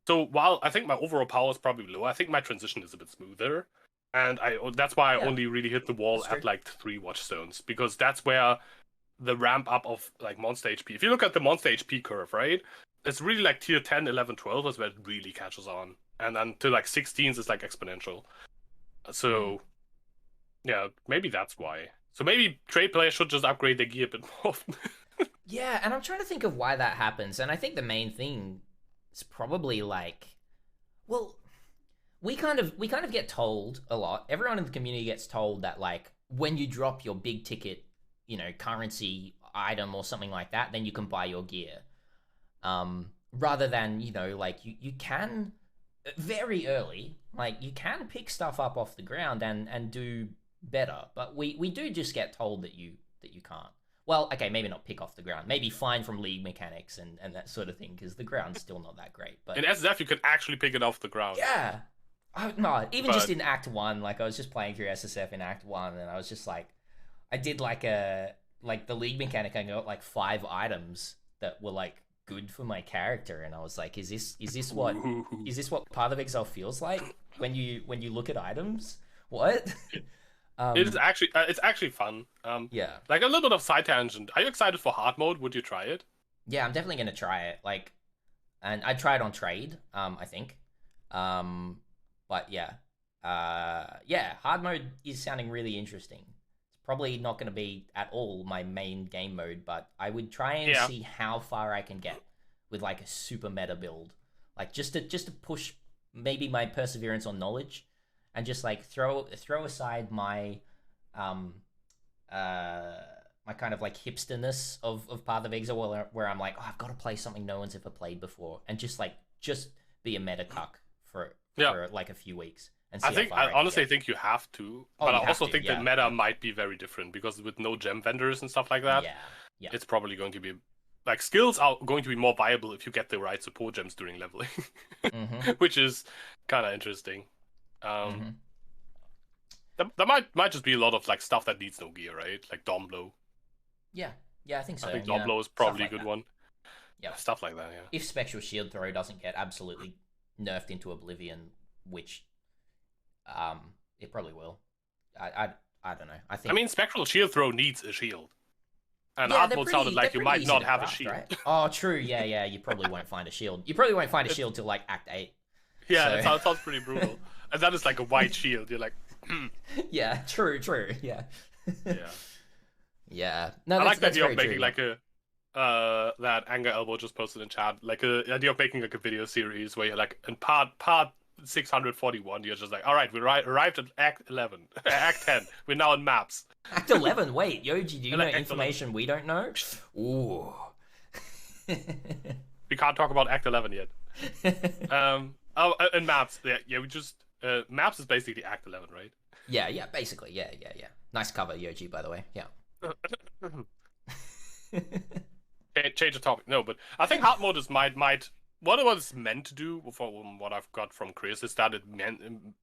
So while I think my overall power is probably low, I think my transition is a bit smoother, and that's why I Yeah, only really hit the wall that's true. at like 3 watchstones, because that's where the ramp up of like monster HP. If you look at the monster HP curve, right, it's really like tier 10, 11, 12 is where it really catches on, and then to like 16s is like exponential. So yeah, maybe that's why. So maybe trade players should just upgrade their gear a bit more often. Yeah, and I'm trying to think of why that happens, and I think the main thing is probably like, well, we kind of get told a lot. Everyone in the community gets told that like when you drop your big ticket, currency item or something like that, then you can buy your gear. Rather than like you can very early, like you can pick stuff up off the ground and do better, but we do just get told that you can't. Well, okay, maybe not pick off the ground, maybe find from league mechanics and that sort of thing, because the ground's still not that great. But In SSF, you can actually pick it off the ground. yeah, no, even just But in Act One, like I was just playing through SSF in Act One, and I was just like, I did like the league mechanic. I got like 5 items that were like good for my character, and I was like, is this what Path of Exile feels like when you look at items? What? it's um, actually it's actually fun. yeah, Like a little bit of side tangent. Are you excited for hard mode? Would you try it? yeah, I'm definitely gonna try it. Like, and I tried on trade. I think. Um, but yeah, yeah, hard mode is sounding really interesting. It's probably not going to be at all my main game mode, but I would try and Yeah. see how far I can get with like a super meta build, like just to push maybe my perseverance on knowledge, and just like throw aside my um uh my kind of like hipsterness of Path of Exile, where I'm like, oh, I've got to play something no one's ever played before, and just be a meta cuck for Yeah. like a few weeks and I see how think far I I can honestly get. think you have to, Oh, but I you have also to, think the yeah, meta might be very different because with no gem vendors and stuff like that, yeah, yeah. it's probably going to be like skills are going to be more viable if you get the right support gems during leveling, Mm-hmm. which is kind of interesting. Um, Mm-hmm. there might just be a lot of like stuff that needs no gear, right? Like Domblow. Yeah, yeah, I think I so. think Yeah, Domblow is stuff probably a like good that. one. Yeah, Stuff like that, yeah. if Spectral Shield Throw doesn't get absolutely nerfed into oblivion, which um it probably will. I I don't know. I I think. mean, Spectral Shield Throw needs a shield, and Yeah, hard they're mode sounded pretty. They're like you pretty might easy not to have a craft, shield. right? Oh, true. Yeah, yeah. You probably won't find a shield. You probably won't find a It, shield till like Act 8. yeah, So it sounds pretty brutal. And that is like a white shield. You're like, yeah, true. Yeah, yeah. yeah. No, I that's like the that's idea of very making true. like a that Anger Elbow just posted in chat, like a idea of making like a video series where you're like in part 641, you're just like, all right, we arrived at Act 11, Act 10. We're now in maps. Act 11. Wait, Yoji, do you And know like Act 11. information we don't know? Ooh. We can't talk about Act 11 yet. And maps, yeah, we just maps is basically Act 11, right? yeah, basically, yeah. Nice cover, Yoji, by the way. Yeah. Change the topic. No, but I think hard mode is might what it was meant to do, from what I've got from Chris, is that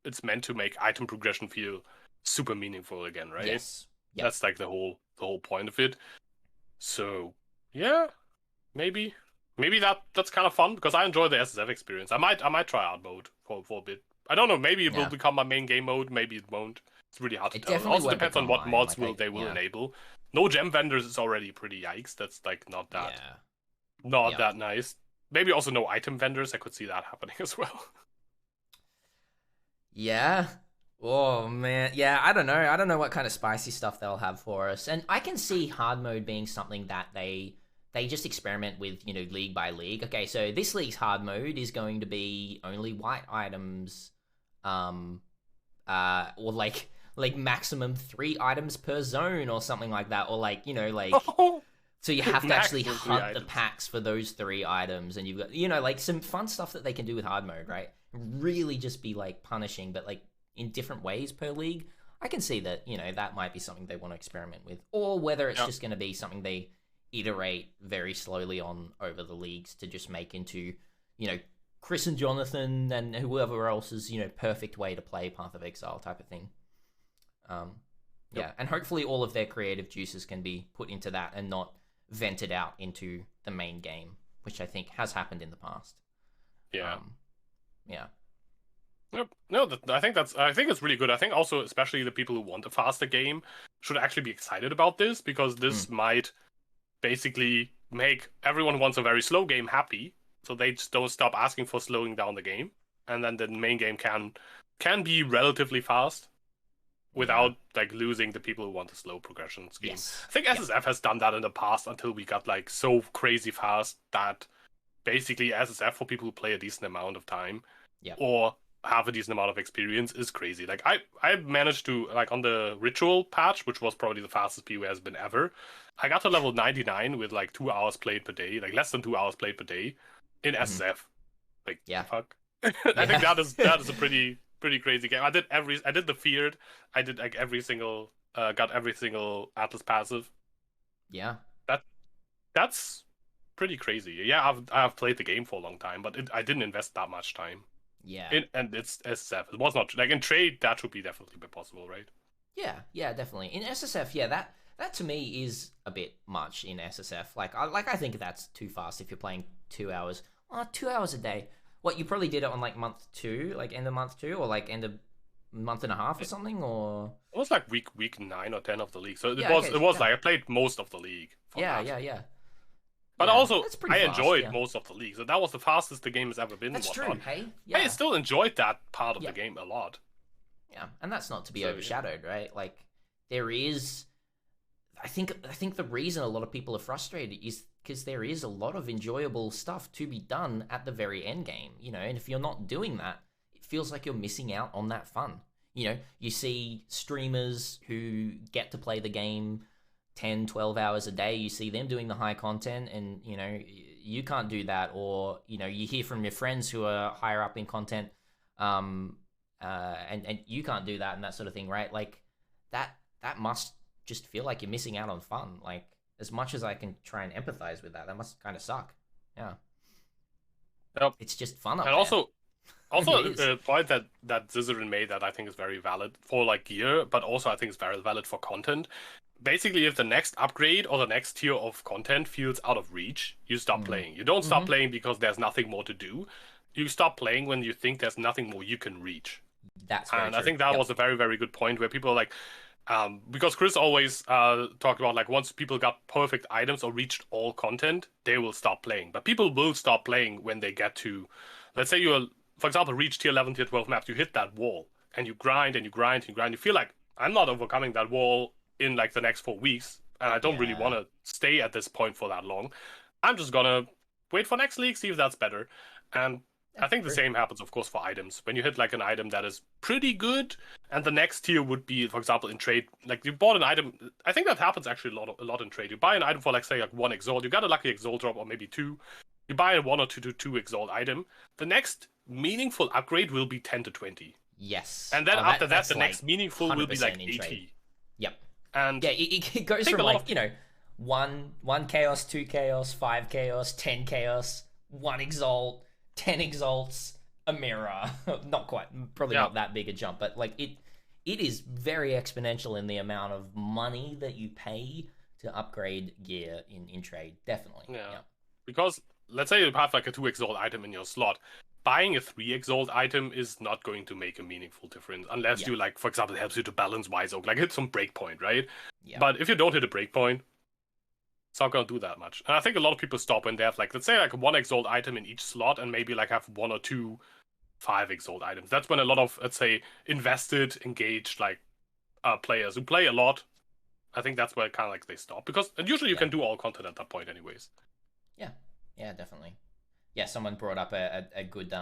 it's meant to make item progression feel super meaningful again, right? Yes. Yep. That's like the whole point of it. So yeah, maybe that's kind of fun because I enjoy the SSF experience. I might try hard mode for a bit. I don't know. Maybe it will Yeah. become my main game mode. Maybe it won't. It's really hard to It tell. It definitely also won't depends on become what mine, mods like, they will yeah. enable. No gem vendors is already pretty yikes. That's like not Yeah. that nice. Maybe also no item vendors. I could see that happening as well. Yeah. Oh man. Yeah, I don't know. I don't know what kind of spicy stuff they'll have for us. And I can see hard mode being something that they just experiment with, league by league. Okay, so this league's hard mode is going to be only white items, or like maximum 3 items per zone or something like that, or like so you have to actually Maximum 3 hunt the items. packs for those 3 items, and you've got like some fun stuff that they can do with hard mode, right? Really just be like punishing, but like in different ways per league. I can see that that might be something they want to experiment with, or whether it's Yeah. just going to be something they iterate very slowly on over the leagues to just make into Chris and Jonathan and whoever else's perfect way to play Path of Exile type of thing. Yeah, and hopefully all of their creative juices can be put into that and not vented out into the main game, which I think has happened in the past. Yeah. Yeah. Yep. No, I think it's really good. I think also, especially the people who want a faster game, should actually be excited about this because Mm. this might basically make everyone who wants a very slow game happy, so they just don't stop asking for slowing down the game, and then the main game can be relatively fast Yeah. without like losing the people who want a slow progression scheme. Yes. I think Yep. SSF has done that in the past until we got like so crazy fast that basically SSF for people who play a decent amount of time Yep. or have a decent amount of experience is crazy. Like I managed to like on the ritual patch, which was probably the fastest PoE has been ever. I got to level 99 with like 2 hours played per day, like less than 2 hours played per day in Hmm. SSF. Like Yeah. fuck. I think Yeah. that is a pretty crazy game. I did the feared. I did like every single got every single Atlas passive. Yeah. That that's pretty crazy. Yeah, I've played the game for a long time, but I didn't invest that much time. Yeah. And it's SF. It was not like in trade that should be definitely be possible, right? Yeah. Yeah. Definitely. In SSF, yeah, that to me is a bit much in SSF. I think that's too fast if you're playing 2 hours. 2 hours a day. What, you probably did it on like month two, like end of month two, or like end of month and a half or something, or It was like week 9 or 10 of the league, so yeah. Okay. it was Yeah. like I played most of the league for Yeah. that. Yeah. Yeah. But Yeah. also That's pretty I fast. enjoyed Yeah. most of the league, so that was the fastest the game has ever been and That's true. whatnot. Hey. I Yeah. still enjoyed that part of the Yeah. game a lot. Yeah. And that's not to be So yeah. overshadowed, right? Like there is I think the reason a lot of people are frustrated is because there is a lot of enjoyable stuff to be done at the very end game, and if you're not doing that, it feels like you're missing out on that fun. You see streamers who get to play the game 10, 12 hours a day, you see them doing the high content, and you can't do that, or you hear from your friends who are higher up in content, um and you can't do that and that sort of thing, right? Like that must just feel like you're missing out on fun. Like, as much as I can try and empathize with that, that must kind of suck. Yeah, Yep. it's just fun up And there. also It is. a point that Zizarin made that I think is very valid for like gear, but also I think is very valid for content. Basically, if the next upgrade or the next tier of content feels out of reach, you stop Mm. playing. You don't stop Mm-hmm. playing because there's nothing more to do. You stop playing when you think there's nothing more you can reach. That's very And I true. think that Yep. was a very, very good point where people are like, because Chris always talked about like once people got perfect items or reached all content, they will stop playing. But people will stop playing when they get to, let's say you're, for example, reach tier 11, tier 12 maps, you hit that wall and you grind and you grind and you grind. You feel like I'm not overcoming that wall in like the next 4 weeks, and I don't really Yeah. want to stay at this point for that long. I'm just gonna wait for next league, see if that's better. And I Yeah. think the True. same happens, of course, for items. When you hit like an item that is pretty good, and the next tier would be, for example, in trade, like you bought an item. I think that happens actually a lot in trade. You buy an item for like say like 1 exalt, you got a lucky exalt drop or maybe two. You buy a 1 or 2 exalt item. The next meaningful upgrade will be 10 to 20, Yes. and then Oh, after that, that's the like next meaningful will be like 100% in trade. 80. Yep. And Yeah. It I goes think from a lot like of one chaos, two chaos, five chaos, 10 chaos, one exalt, 10 exalts, a mirror. Not quite, probably yeah. not that big a jump, but like it is very exponential in the amount of money that you pay to upgrade gear in trade. Definitely. Yeah. Yeah. Because let's say you have like a 2 exalt item in your slot. Buying a 3 exalt item is not going to make a meaningful difference unless Yeah. you like, for example, it helps you to balance Wise Oak, like hit some breakpoint, right? Yeah. But if you don't hit a breakpoint, it's not gonna do that much. And I think a lot of people stop when they have like, let's say like 1 exalt item in each slot and maybe like have 1 or 2 5 exalt items. That's when a lot of, let's say, invested, engaged like players who play a lot, I think that's where kind of like they stop, because and usually you Yeah. can do all content at that point anyways. Yeah. Yeah, definitely. Yeah, someone brought up a good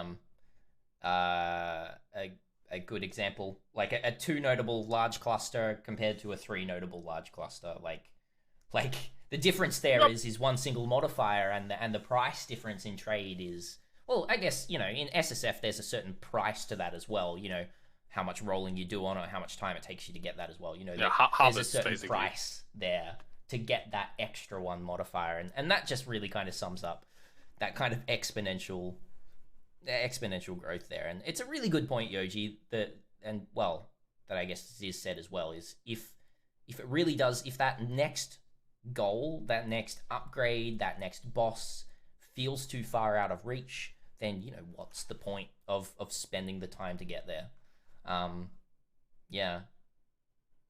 a good example, like a two notable large cluster compared to a three notable large cluster. Like the difference there Yep. is one single modifier, and the price difference in trade is, well, I guess in SSF there's a certain price to that as well. How much rolling you do on it, how much time it takes you to get that as well. Yeah, there's a harvest certain basically. price there to get that extra one modifier, and that just really kind of sums up that kind of exponential growth there. And it's a really good point, Yoji, that I guess is said as well, is if it really does, if that next goal, that next upgrade, that next boss feels too far out of reach, then what's the point of spending the time to get there? Yeah,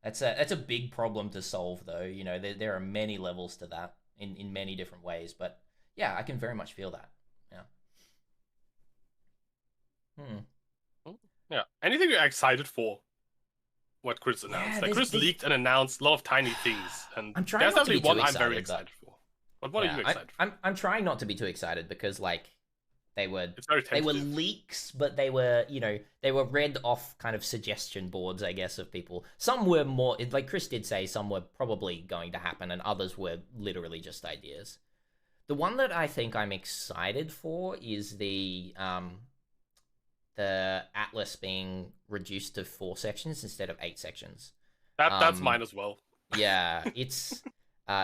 that's a big problem to solve, though. There are many levels to that in many different ways, but yeah, I can very much feel that. Yeah. Yeah. Anything you're excited for? What Chris announced? Yeah, Like Chris leaked and announced a lot of tiny things, and I'm trying there's not to be definitely one too I'm very excited, excited for. But what are you excited for? I'm trying not to be too excited because It's very they were tentative. leaks, but they were read off kind of suggestion boards, I guess, of people. Some were more, like Chris did say, some were probably going to happen, and others were literally just ideas. The one that I think I'm excited for is the Atlas being reduced to 4 sections instead of 8 sections. That's mine as well. Yeah, it's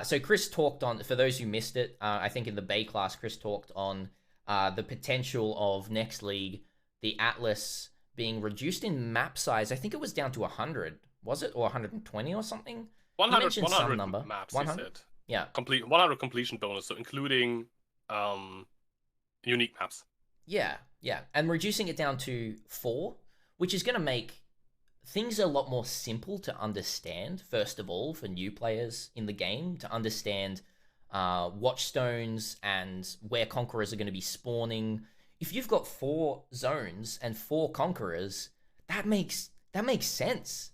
so Chris talked on, for those who missed it, I think in the Bay class, Chris talked on the potential of next league, the Atlas being reduced in map size. I think it was down to 100, was it, or 120 or something? 100, He 100 some number. maps, 100. he said. Yeah. 100 completion bonus, so including unique maps. Yeah, yeah, and reducing it down to 4, which is going to make things a lot more simple to understand, first of all, for new players in the game, to understand watchstones and where conquerors are going to be spawning. If you've got 4 zones and 4 conquerors, that makes sense.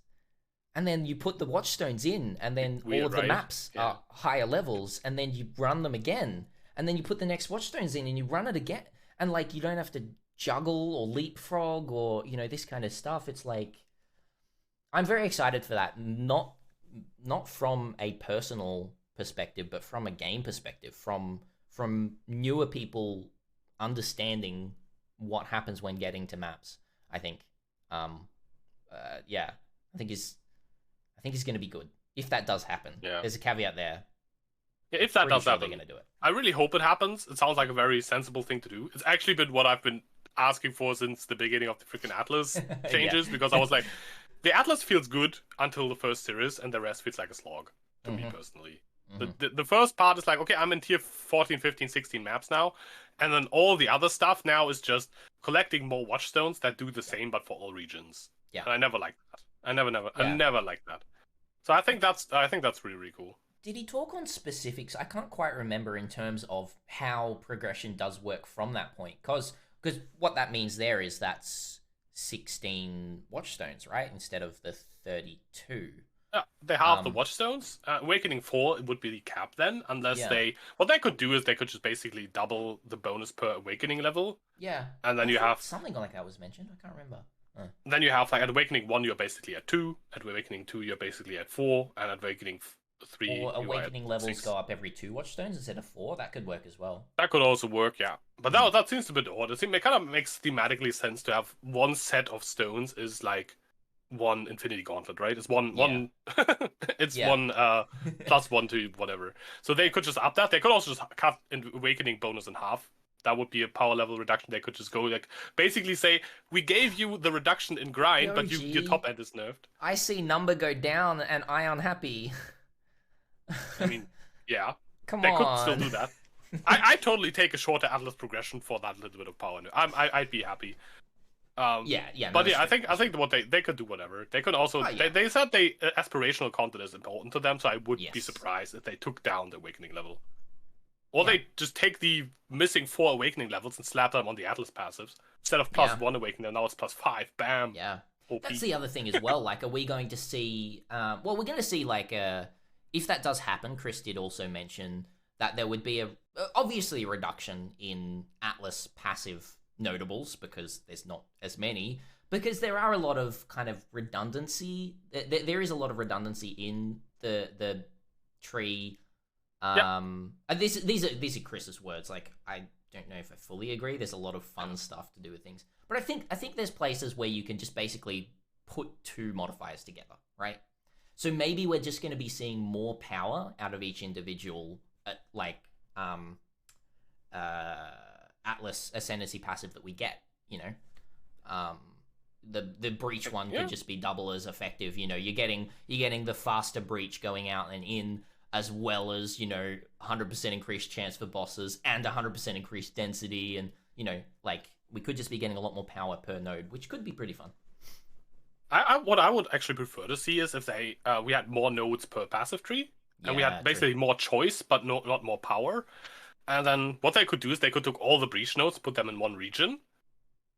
And then you put the watchstones in, and then all of the maps are higher levels, and then you run them again, and then you put the next watchstones in, and you run it again, and you don't have to juggle or leapfrog or this kind of stuff. It's I'm very excited for that. Not from a personal perspective, but from a game perspective, from newer people understanding what happens when getting to maps. I think, yeah, I think it's going to be good if that does happen. Yeah. There's a caveat there. Yeah, if that does happen, they're gonna do it. I really hope it happens. It sounds like a very sensible thing to do. It's actually been what I've been asking for since the beginning of the freaking Atlas changes, because I was like, the Atlas feels good until the first series, and the rest feels like a slog to me personally. The first part is like, okay, I'm in tier 14, 15, 16 maps now, and then all the other stuff now is just collecting more watchstones that do the same but for all regions. Yeah, and I never liked that. I never liked that. So I think that's really, really cool. Did he talk on specifics? I can't quite remember in terms of how progression does work from that point, because what that means there is that's 16 watchstones, right, instead of the 32. Yeah, they have the watchstones. Awakening 4 would be the cap then, unless what they could do is they could just basically double the bonus per awakening level. Yeah, and then you have something like that was mentioned. I can't remember. Then you have at Awakening 1 you're basically at 2, at Awakening 2 you're basically at 4, and at Awakening 3 or Awakening levels 6. go up every 2 watchstones instead of 4. That could work as well. That could also work, yeah. But that seems a bit odd. It kind of makes thematically sense to have one set of stones is like one Infinity Gauntlet, right? It's one it's one +1 to whatever. So they could just up that. They could also just cut Awakening bonus in half. That would be a power level reduction. They could just go basically say, we gave you the reduction in grind, but your top end is nerfed. I see number go down and I unhappy. I mean, yeah. Come they on. Could still do that. I totally take a shorter Atlas progression for that little bit of power. I'd be happy. Yeah. But yeah, I think what they could do whatever. They could also they said aspirational content is important to them, so I would be surprised if they took down the awakening level. Or they just take the missing 4 awakening levels and slap them on the Atlas passives. Instead of +1 awakening, now it's +5. Bam. Yeah. OP. That's the other thing as well. Are we going to see... we're going to see, if that does happen, Chris did also mention that there would be obviously a reduction in Atlas passive notables, because there's not as many, because there are a lot of kind of redundancy. There is a lot of redundancy in the tree. These are Chris's words. I don't know if I fully agree. There's a lot of fun stuff to do with things, but I think there's places where you can just basically put 2 modifiers together, right? So maybe we're just going to be seeing more power out of each individual, Atlas Ascendancy passive that we get. The breach one could just be double as effective. You're getting the faster breach going out and in, as well as 100% increased chance for bosses and 100% increased density, and like we could just be getting a lot more power per node, which could be pretty fun. What I would actually prefer to see is if they we had more nodes per passive tree, and we Yeah, had basically more choice, but not more power. And then what they could do is they could take all the breach nodes, put them in one region,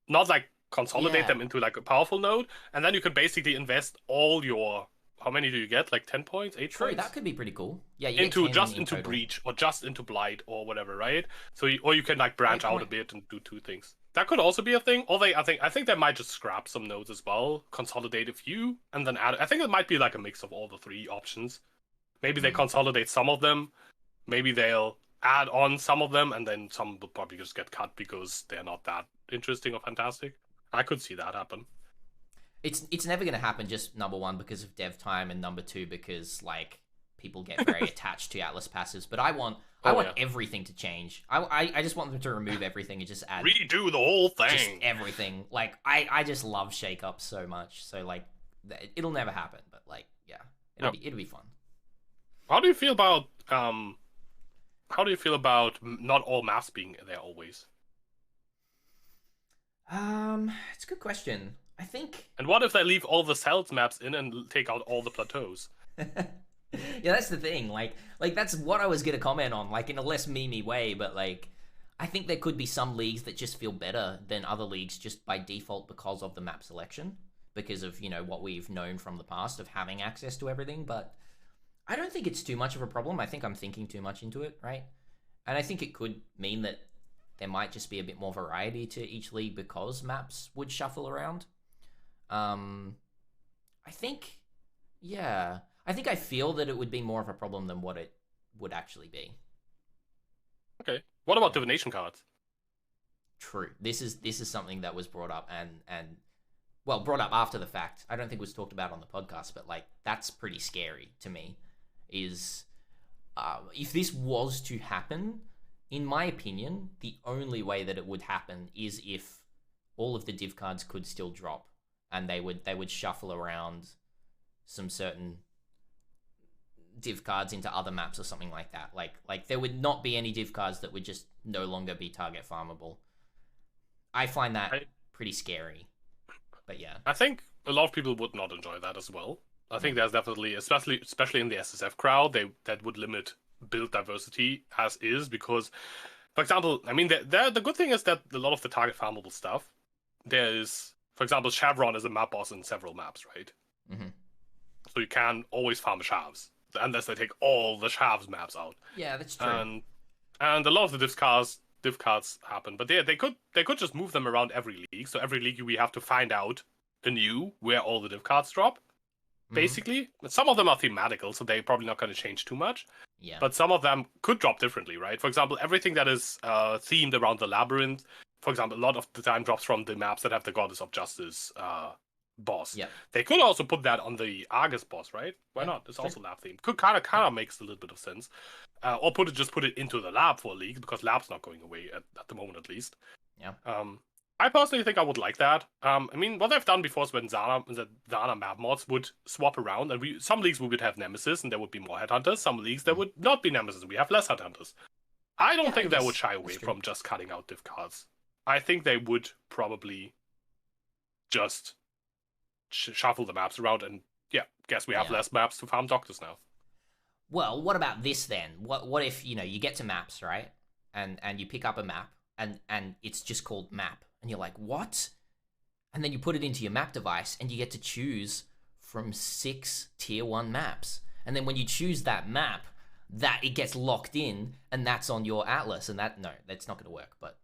not like consolidate them into like a powerful node, and then you can basically invest all your, how many do you get? Like 10 points, 8 True, points? that could be pretty cool. Yeah, you Into get 10 just in into total. breach or just into blight or whatever, right? So or you can like branch out a bit and do two things. That could also be a thing. Or I think they might just scrap some nodes as well, consolidate a few, and then add. I think it might be like a mix of all the three options. Maybe they consolidate some of them. Maybe they'll add on some of them, and then some will probably just get cut because they're not that interesting or fantastic. I could see that happen. It's never gonna happen. Just number one because of dev time, and number two because like people get very attached to Atlas passives. But I want everything to change. I just want them to remove everything and just add redo the whole thing. Just everything. Like I just love shake-ups so much. So like it'll never happen. But like yeah, it'll be fun. How do you feel about not all maps being there always? It's a good question. I think. And what if they leave all the cells maps in and take out all the plateaus? Yeah, that's the thing. Like that's what I was gonna comment on, like in a less memey way, but like I think there could be some leagues that just feel better than other leagues just by default because of the map selection, because of, what we've known from the past of having access to everything, but I don't think it's too much of a problem. I think I'm thinking too much into it, right? And I think it could mean that there might just be a bit more variety to each league because maps would shuffle around. I think, yeah. I think I feel that it would be more of a problem than what it would actually be. Okay. What about divination cards? True. This is something that was brought up and well, brought up after the fact. I don't think it was talked about on the podcast, but like that's pretty scary to me. Is if this was to happen, in my opinion, the only way that it would happen is if all of the div cards could still drop, and they would shuffle around some certain div cards into other maps or something like that. Like there would not be any div cards that would just no longer be target farmable. I find that pretty scary. But yeah, I think a lot of people would not enjoy that as well. I think there's definitely, especially in the SSF crowd, that would limit build diversity as is, because, for example, I mean, the good thing is that a lot of the target farmable stuff, there is, for example, Chevron is a map boss in several maps, right? Mm-hmm. So you can always farm Shavs, unless they take all the Shavs maps out. Yeah, that's true. And a lot of the div cards happen, but they could just move them around every league. So every league we have to find out anew where all the div cards drop. Basically, some of them are thematical, so they're probably not going to change too much. Yeah. But some of them could drop differently, right? For example, everything that is themed around the labyrinth, for example, a lot of the time drops from the maps that have the Goddess of Justice boss. Yeah. They could also put that on the Argus boss, right? Why not? It's also lab themed. Could kind of makes a little bit of sense. Or put it into the lab for a league, because lab's not going away at the moment, at least. Yeah. I personally think I would like that. I mean, what they've done before is when the Zana map mods would swap around, and some leagues we would have Nemesis, and there would be more Headhunters. Some leagues there would not be Nemesis, and we have less Headhunters. I don't think they would shy away from just cutting out div cards. I think they would probably just shuffle the maps around, and guess we have less maps to farm doctors now. Well, what about this then? What if, you get to maps, right? And you pick up a map, and it's just called map. And you're like, what? And then you put it into your map device, and you get to choose from 6 tier 1 maps. And then when you choose that map, that it gets locked in, and that's on your Atlas. And that's not going to work. But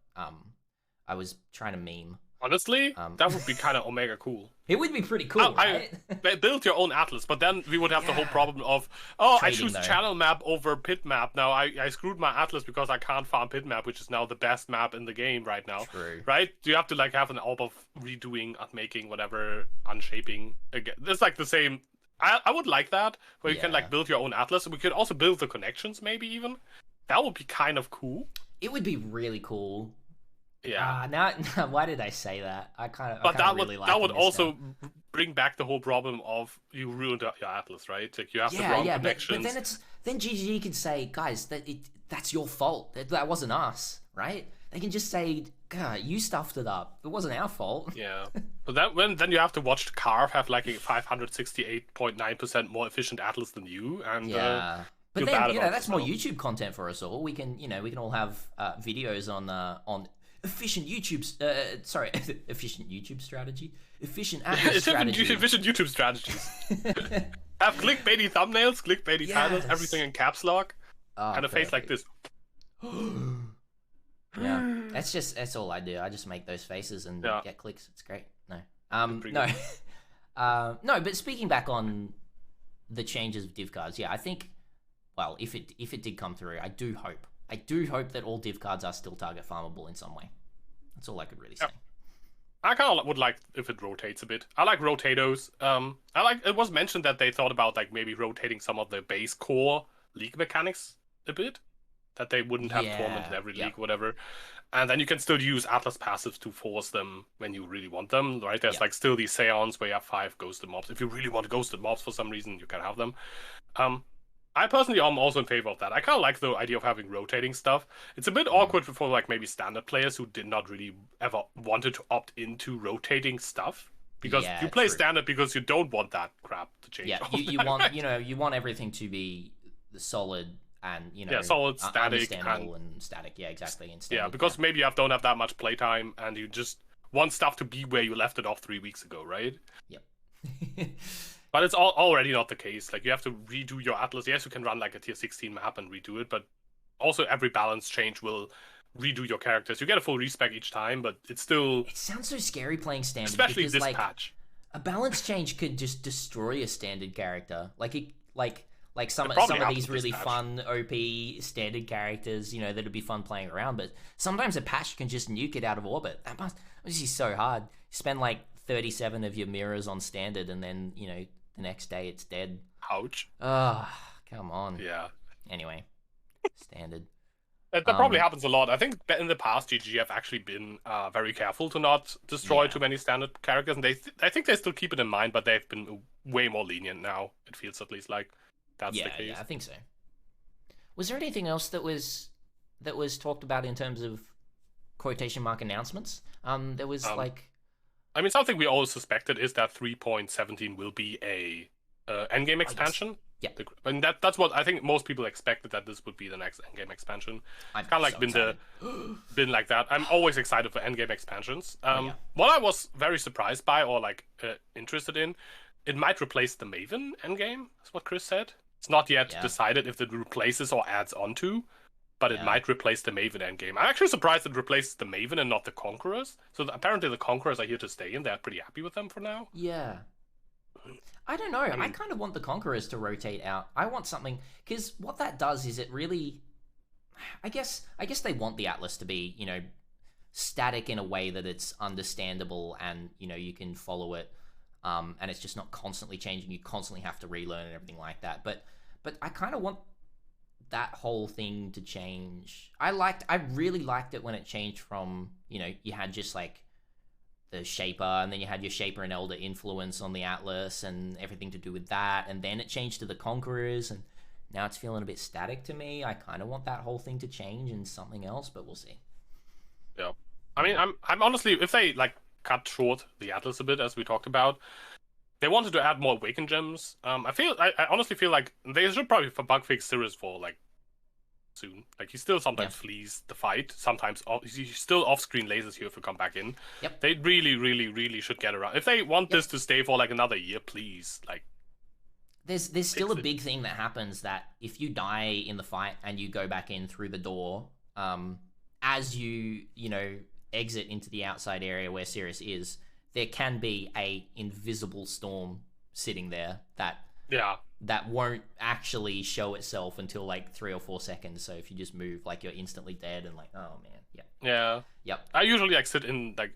I was trying to meme. Honestly, that would be kind of Omega cool. It would be pretty cool, right? Build your own Atlas, but then we would have the whole problem of, trading, I choose channel map over pit map. Now I screwed my Atlas because I can't farm pit map, which is now the best map in the game right now. True. Right? Do you have to have an orb of redoing, making, whatever, unshaping? Again, it's like the same. I would like that, where you can build your own Atlas. We could also build the connections, maybe even. That would be kind of cool. It would be really cool. Yeah. Now, why did I say that? But that would also bring back the whole problem of you ruined your Atlas, right? Like you have the wrong connections. But then GGG can say, guys, that's your fault. That wasn't us, right? They can just say, God, you stuffed it up. It wasn't our fault. Yeah. But then you have to watch the Carve have like a 568.9% more efficient Atlas than you, and Yeah. But feel then, bad about that's more yourself. YouTube content for us all. We can, we can all have videos on efficient sorry, efficient YouTube strategy, efficient Atlas strategy. Efficient YouTube strategies. Have clickbaity thumbnails, clickbaity titles, everything in caps lock, and a face like this. Yeah, that's all I do. I just make those faces and get clicks. It's great. No, no, no. But speaking back on the changes of div cards, I think, well, if it did come through, I do hope that all div cards are still target farmable in some way. That's all I could really say. I kind of would like if it rotates a bit. I like rotatos. It was mentioned that they thought about like maybe rotating some of the base core league mechanics a bit, that they wouldn't have torment in every league, whatever. And then you can still use Atlas passives to force them when you really want them, right? There's like still these Seance where you have 5 ghosted mobs. If you really want ghosted mobs for some reason, you can have them. I personally am also in favor of that. I kind of like the idea of having rotating stuff. It's a bit awkward for like maybe standard players who did not really ever wanted to opt into rotating stuff, because you play standard because you don't want that crap to change. Yeah, you want you want everything to be solid and solid, static, and static. Yeah, exactly. And standard, because maybe you don't have that much playtime and you just want stuff to be where you left it off 3 weeks ago, right? Yep. But it's already not the case. Like, you have to redo your Atlas. Yes, you can run like a tier 16 map and redo it, but also every balance change will redo your characters. You get a full respec each time, but it's still... It sounds so scary playing standard. Especially because, this patch. A balance change could just destroy a standard character. Like some of these really fun OP standard characters, that'd be fun playing around, but sometimes a patch can just nuke it out of orbit. That must be so hard. You spend like 37 of your mirrors on standard, and then the next day it's dead. Ouch. Oh, come on. Yeah. Anyway, standard. That probably happens a lot. I think in the past, GG have actually been very careful to not destroy too many standard characters, and I think they still keep it in mind, but they've been way more lenient now. It feels at least like that's the case. Yeah, I think so. Was there anything else that was talked about in terms of quotation mark announcements? There was I mean, something we always suspected is that 3.17 will be a endgame expansion. Yeah, and that's what I think most people expected, that this would be the next endgame expansion. I've kind of like been like that. I'm always excited for endgame expansions. What I was very surprised by, or like interested in, it might replace the Maven endgame. That's what Chris said. It's not yet decided if it replaces or adds onto, but it might replace the Maven endgame. I'm actually surprised it replaces the Maven and not the Conquerors. So apparently the Conquerors are here to stay, and they're pretty happy with them for now. Yeah. I don't know. I kind of want the Conquerors to rotate out. I want something, because what that does is it really... I guess they want the Atlas to be, static in a way that it's understandable and, you can follow it. And it's just not constantly changing. You constantly have to relearn and everything like that. But I kind of want that whole thing to change. I really liked it when it changed from, you had just like the Shaper, and then you had your Shaper and Elder influence on the Atlas and everything to do with that, and then it changed to the Conquerors, and now it's feeling a bit static to me. I kind of want that whole thing to change and something else, but we'll see. Yeah. I mean, I'm honestly, if they like cut short the Atlas a bit, as we talked about, they wanted to add more Awaken Gems. I honestly feel like they should probably bug fix Sirius for like soon. Like, he still sometimes flees the fight. Sometimes he's still off-screen lasers here if you come back in. Yep. They really, really, really should get around. If they want this to stay for like another year, please, like. There's still a big thing that happens, that if you die in the fight and you go back in through the door, as you exit into the outside area where Sirius is, there can be a invisible storm sitting there that won't actually show itself until like 3 or 4 seconds. So if you just move, like, you're instantly dead, and like, oh man, Yep. I usually exit in like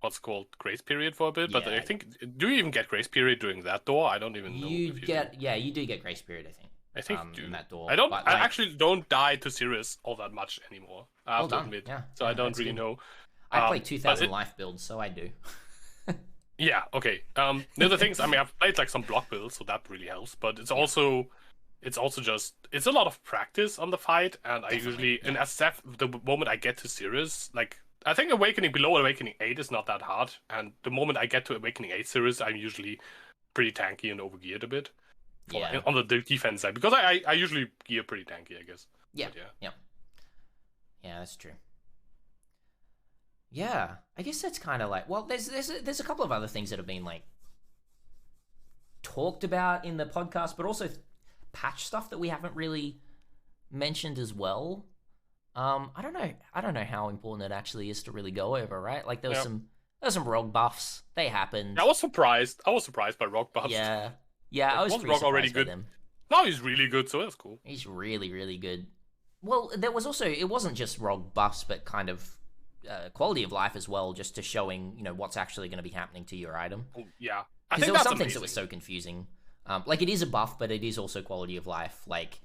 what's called grace period for a bit, but I think, do you even get grace period during that door? I don't even know. You do get grace period, I think you do. In that door. I actually don't die to Sirius all that much anymore. I have to admit. So I don't really know. I play 2000 life builds, so I do. Yeah, okay. The other things, I mean, I've played like some block builds, so that really helps, but it's also it's also just it's a lot of practice on the fight, and I Definitely, usually in yeah. SF the moment I get to Sirius, like I think Awakening below Awakening 8 is not that hard, and the moment I get to Awakening 8 Sirius, I'm usually pretty tanky and overgeared a bit for Yeah. on the defense side because I usually gear pretty tanky, I guess. Yeah. But yeah. Yeah. Yeah, that's true. Yeah, I guess that's kind of like, well, there's a couple of other things that have been like talked about in the podcast, but also patch stuff that we haven't really mentioned as well. I don't know how important it actually is to really go over, right? Like Yeah. there was some rogue buffs. They happened. I was surprised. I was surprised by Rock buffs. Yeah, yeah, I Like, was wasn't pretty Rock already surprised by good? them. Now he's really good, so that's cool. He's really, really good. Well, there was also it wasn't just rogue buffs, but kind of quality of life as well, just to showing what's actually going to be happening to your item. Oh, yeah, I Because think there were that's some things that amazing. were so confusing. Like it is a buff, but it is also quality of life. Like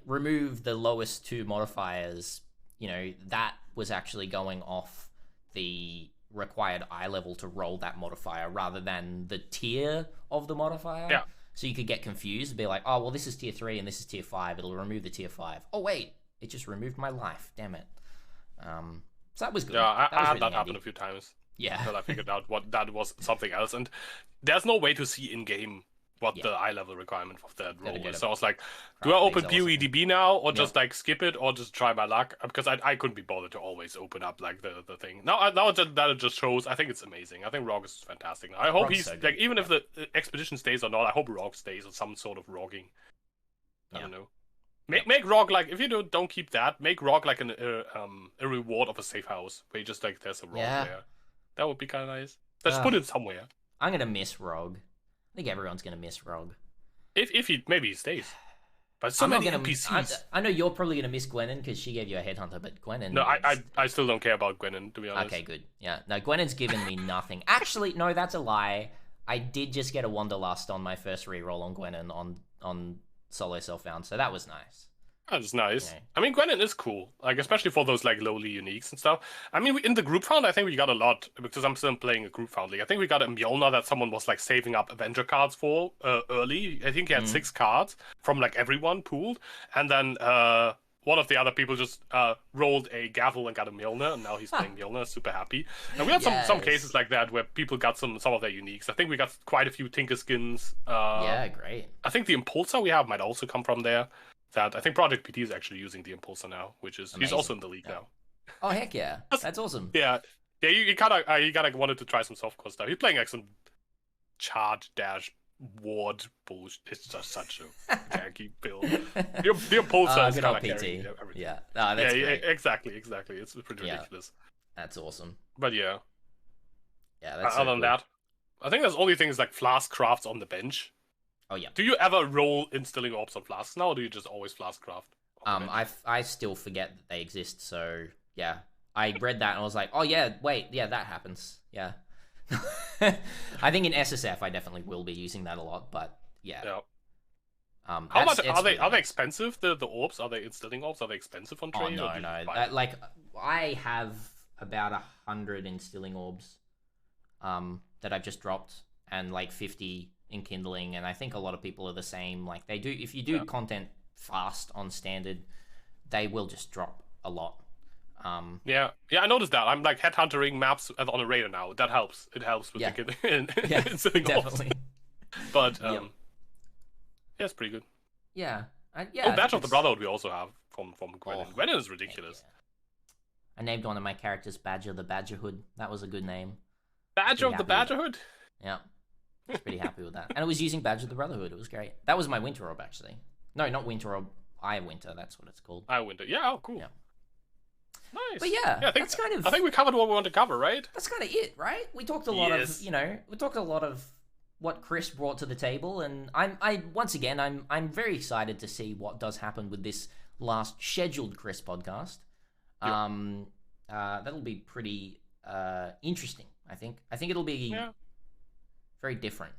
remove the lowest two modifiers. That was actually going off the required eye level to roll that modifier rather than the tier of the modifier. Yeah. So you could get confused and be like, oh well, this is tier 3 and this is tier 5. It'll remove the tier 5. Oh wait, it just removed my life. Damn it. So that was good. Yeah, That I was had really that handy. happen a few times. Yeah. Until I figured out what that was something else, and there's no way to see in game what Yeah. the eye level requirement of that Gotta role get is. a So I was like, do I craft open laser or something. PoEDB now, or just Yep. like skip it, or just try my luck? Because I couldn't be bothered to always open up like the thing. Now that it just shows, I think it's amazing. I think Rogue is fantastic. Now I hope Rogue's he's so good. like even if Yep. the expedition stays or not, I hope Rogue stays or some sort of rogging. I Yeah. don't know. Yep. Make Rogue like if you don't keep that, make Rogue like a reward of a safe house where you just like there's a Rogue Yeah. there. That would be kind of nice. Let's put it somewhere. I'm gonna miss Rogue. I think everyone's gonna miss Rogue. If he maybe he stays, but so I'm not many gonna. NPCs. I know you're probably gonna miss Gwennon because she gave you a headhunter, but Gwennon. No, is... I still don't care about Gwennon, to be honest. Okay, good. Yeah, no, Gwennon's given me nothing. Actually, no, that's a lie. I did just get a Wanderlust on my first reroll on Gwennon on Solo Self-Found, so that was nice. That's nice. Okay. I mean, Gwennon is cool, like especially for those like lowly uniques and stuff. I mean, in the group found, I think we got a lot because I'm still playing a group found league. I think we got a Mjolnir that someone was like saving up Avenger cards for early. I think he had 6 cards from like everyone pooled, and then one of the other people just rolled a gavel and got a Mjolnir, and now he's playing Mjolnir, super happy. And we had some cases like that where people got some of their uniques. I think we got quite a few Tinker skins. Yeah, great. I think the Impulsor we have might also come from there. That I think Project PT is actually using the Impulsor now, which is he's also in the league now. Oh heck yeah, that's awesome. Yeah, you gotta wanted to try some softcore stuff. He's playing like some charge dash ward bullshit. It's just such a janky build. The Impulsor is good kind old of carrying PT. everything. Yeah, that's great. Exactly. It's pretty Yeah. ridiculous. That's awesome. But yeah, Yeah, that's other so than cool. that, I think there's only things like flask crafts on the bench. Oh yeah. Do you ever roll instilling orbs on flasks now, or do you just always flask craft? I still forget that they exist, so yeah. I read that and I was like, oh yeah, wait, yeah, that happens. Yeah. I think in SSF I definitely will be using that a lot, but yeah. Yeah. How much are they? Are they expensive? The orbs? Are they instilling orbs? Are they expensive on Oh trade? no, no. Like I have about 100 instilling orbs, that I've just dropped, and like 50 in kindling, and I think a lot of people are the same. Like they do, if you do content fast on standard, they will just drop a lot. Yeah, I noticed that. I'm like headhuntering maps on a radar now. That helps. It helps with the instilling orbs. Definitely. But yeah, it's pretty good. Yeah, Badge of the Brotherhood we also have from Gwennon. Gwennon is ridiculous. Yeah. I named one of my characters Badger the Badgerhood. That was a good name. Badger of the Badgerhood? Yeah. I was pretty happy with that. And it was using Badger of the Brotherhood. It was great. That was my Winter Orb, actually. No, not Winter Orb. Eye Winter. That's what it's called. Eye Winter. Yeah, oh, cool. Yeah. Nice. But yeah, I think we covered what we want to cover, right? That's kind of it, right? We talked a lot of, we talked a lot of what Chris brought to the table, and once again, I'm very excited to see what does happen with this last scheduled Chris podcast. That'll be pretty interesting. I think it'll be very different,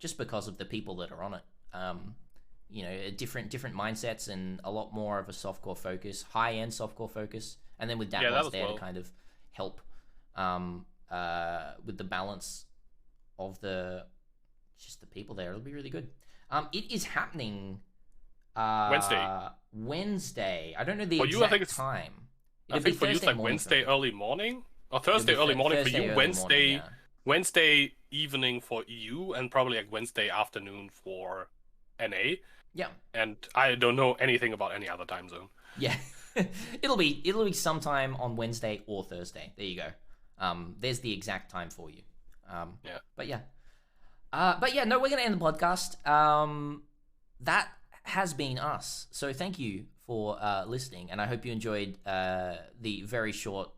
just because of the people that are on it. Different mindsets and a lot more of a softcore focus, high end softcore focus, and then with Datmos there to kind of help with the balance of the people there. It'll be really good. It is happening Wednesday. Wednesday. I don't know the For you, I think exact it's. time. I It'll be think for you it's Thursday like morning for Wednesday me. early morning or It'll Thursday be early morning for Thursday you. early Wednesday, morning, yeah. Wednesday evening for EU, and probably like Wednesday afternoon for NA. Yeah. And I don't know anything about any other time zone. Yeah. it'll be sometime on Wednesday or Thursday. There you go. There's the exact time for you. Yeah. But yeah. No, we're gonna end the podcast. That has been us. So thank you for listening, and I hope you enjoyed the very short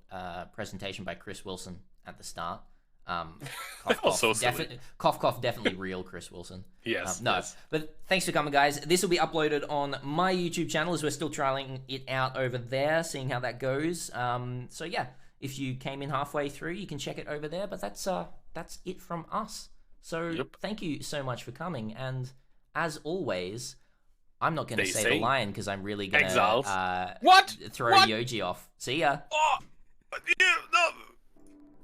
presentation by Chris Wilson at the start. That was so silly. Cough, definitely real Chris Wilson. Yes. No, yes. but thanks for coming, guys. This will be uploaded on my YouTube channel as we're still trialing it out over there, seeing how that goes. So yeah, if you came in halfway through, you can check it over there. But that's it from us. So thank you so much for coming, and as always, I'm not going to say the line because I'm really going to throw Yoji off. See ya. Oh, no,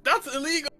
that's illegal.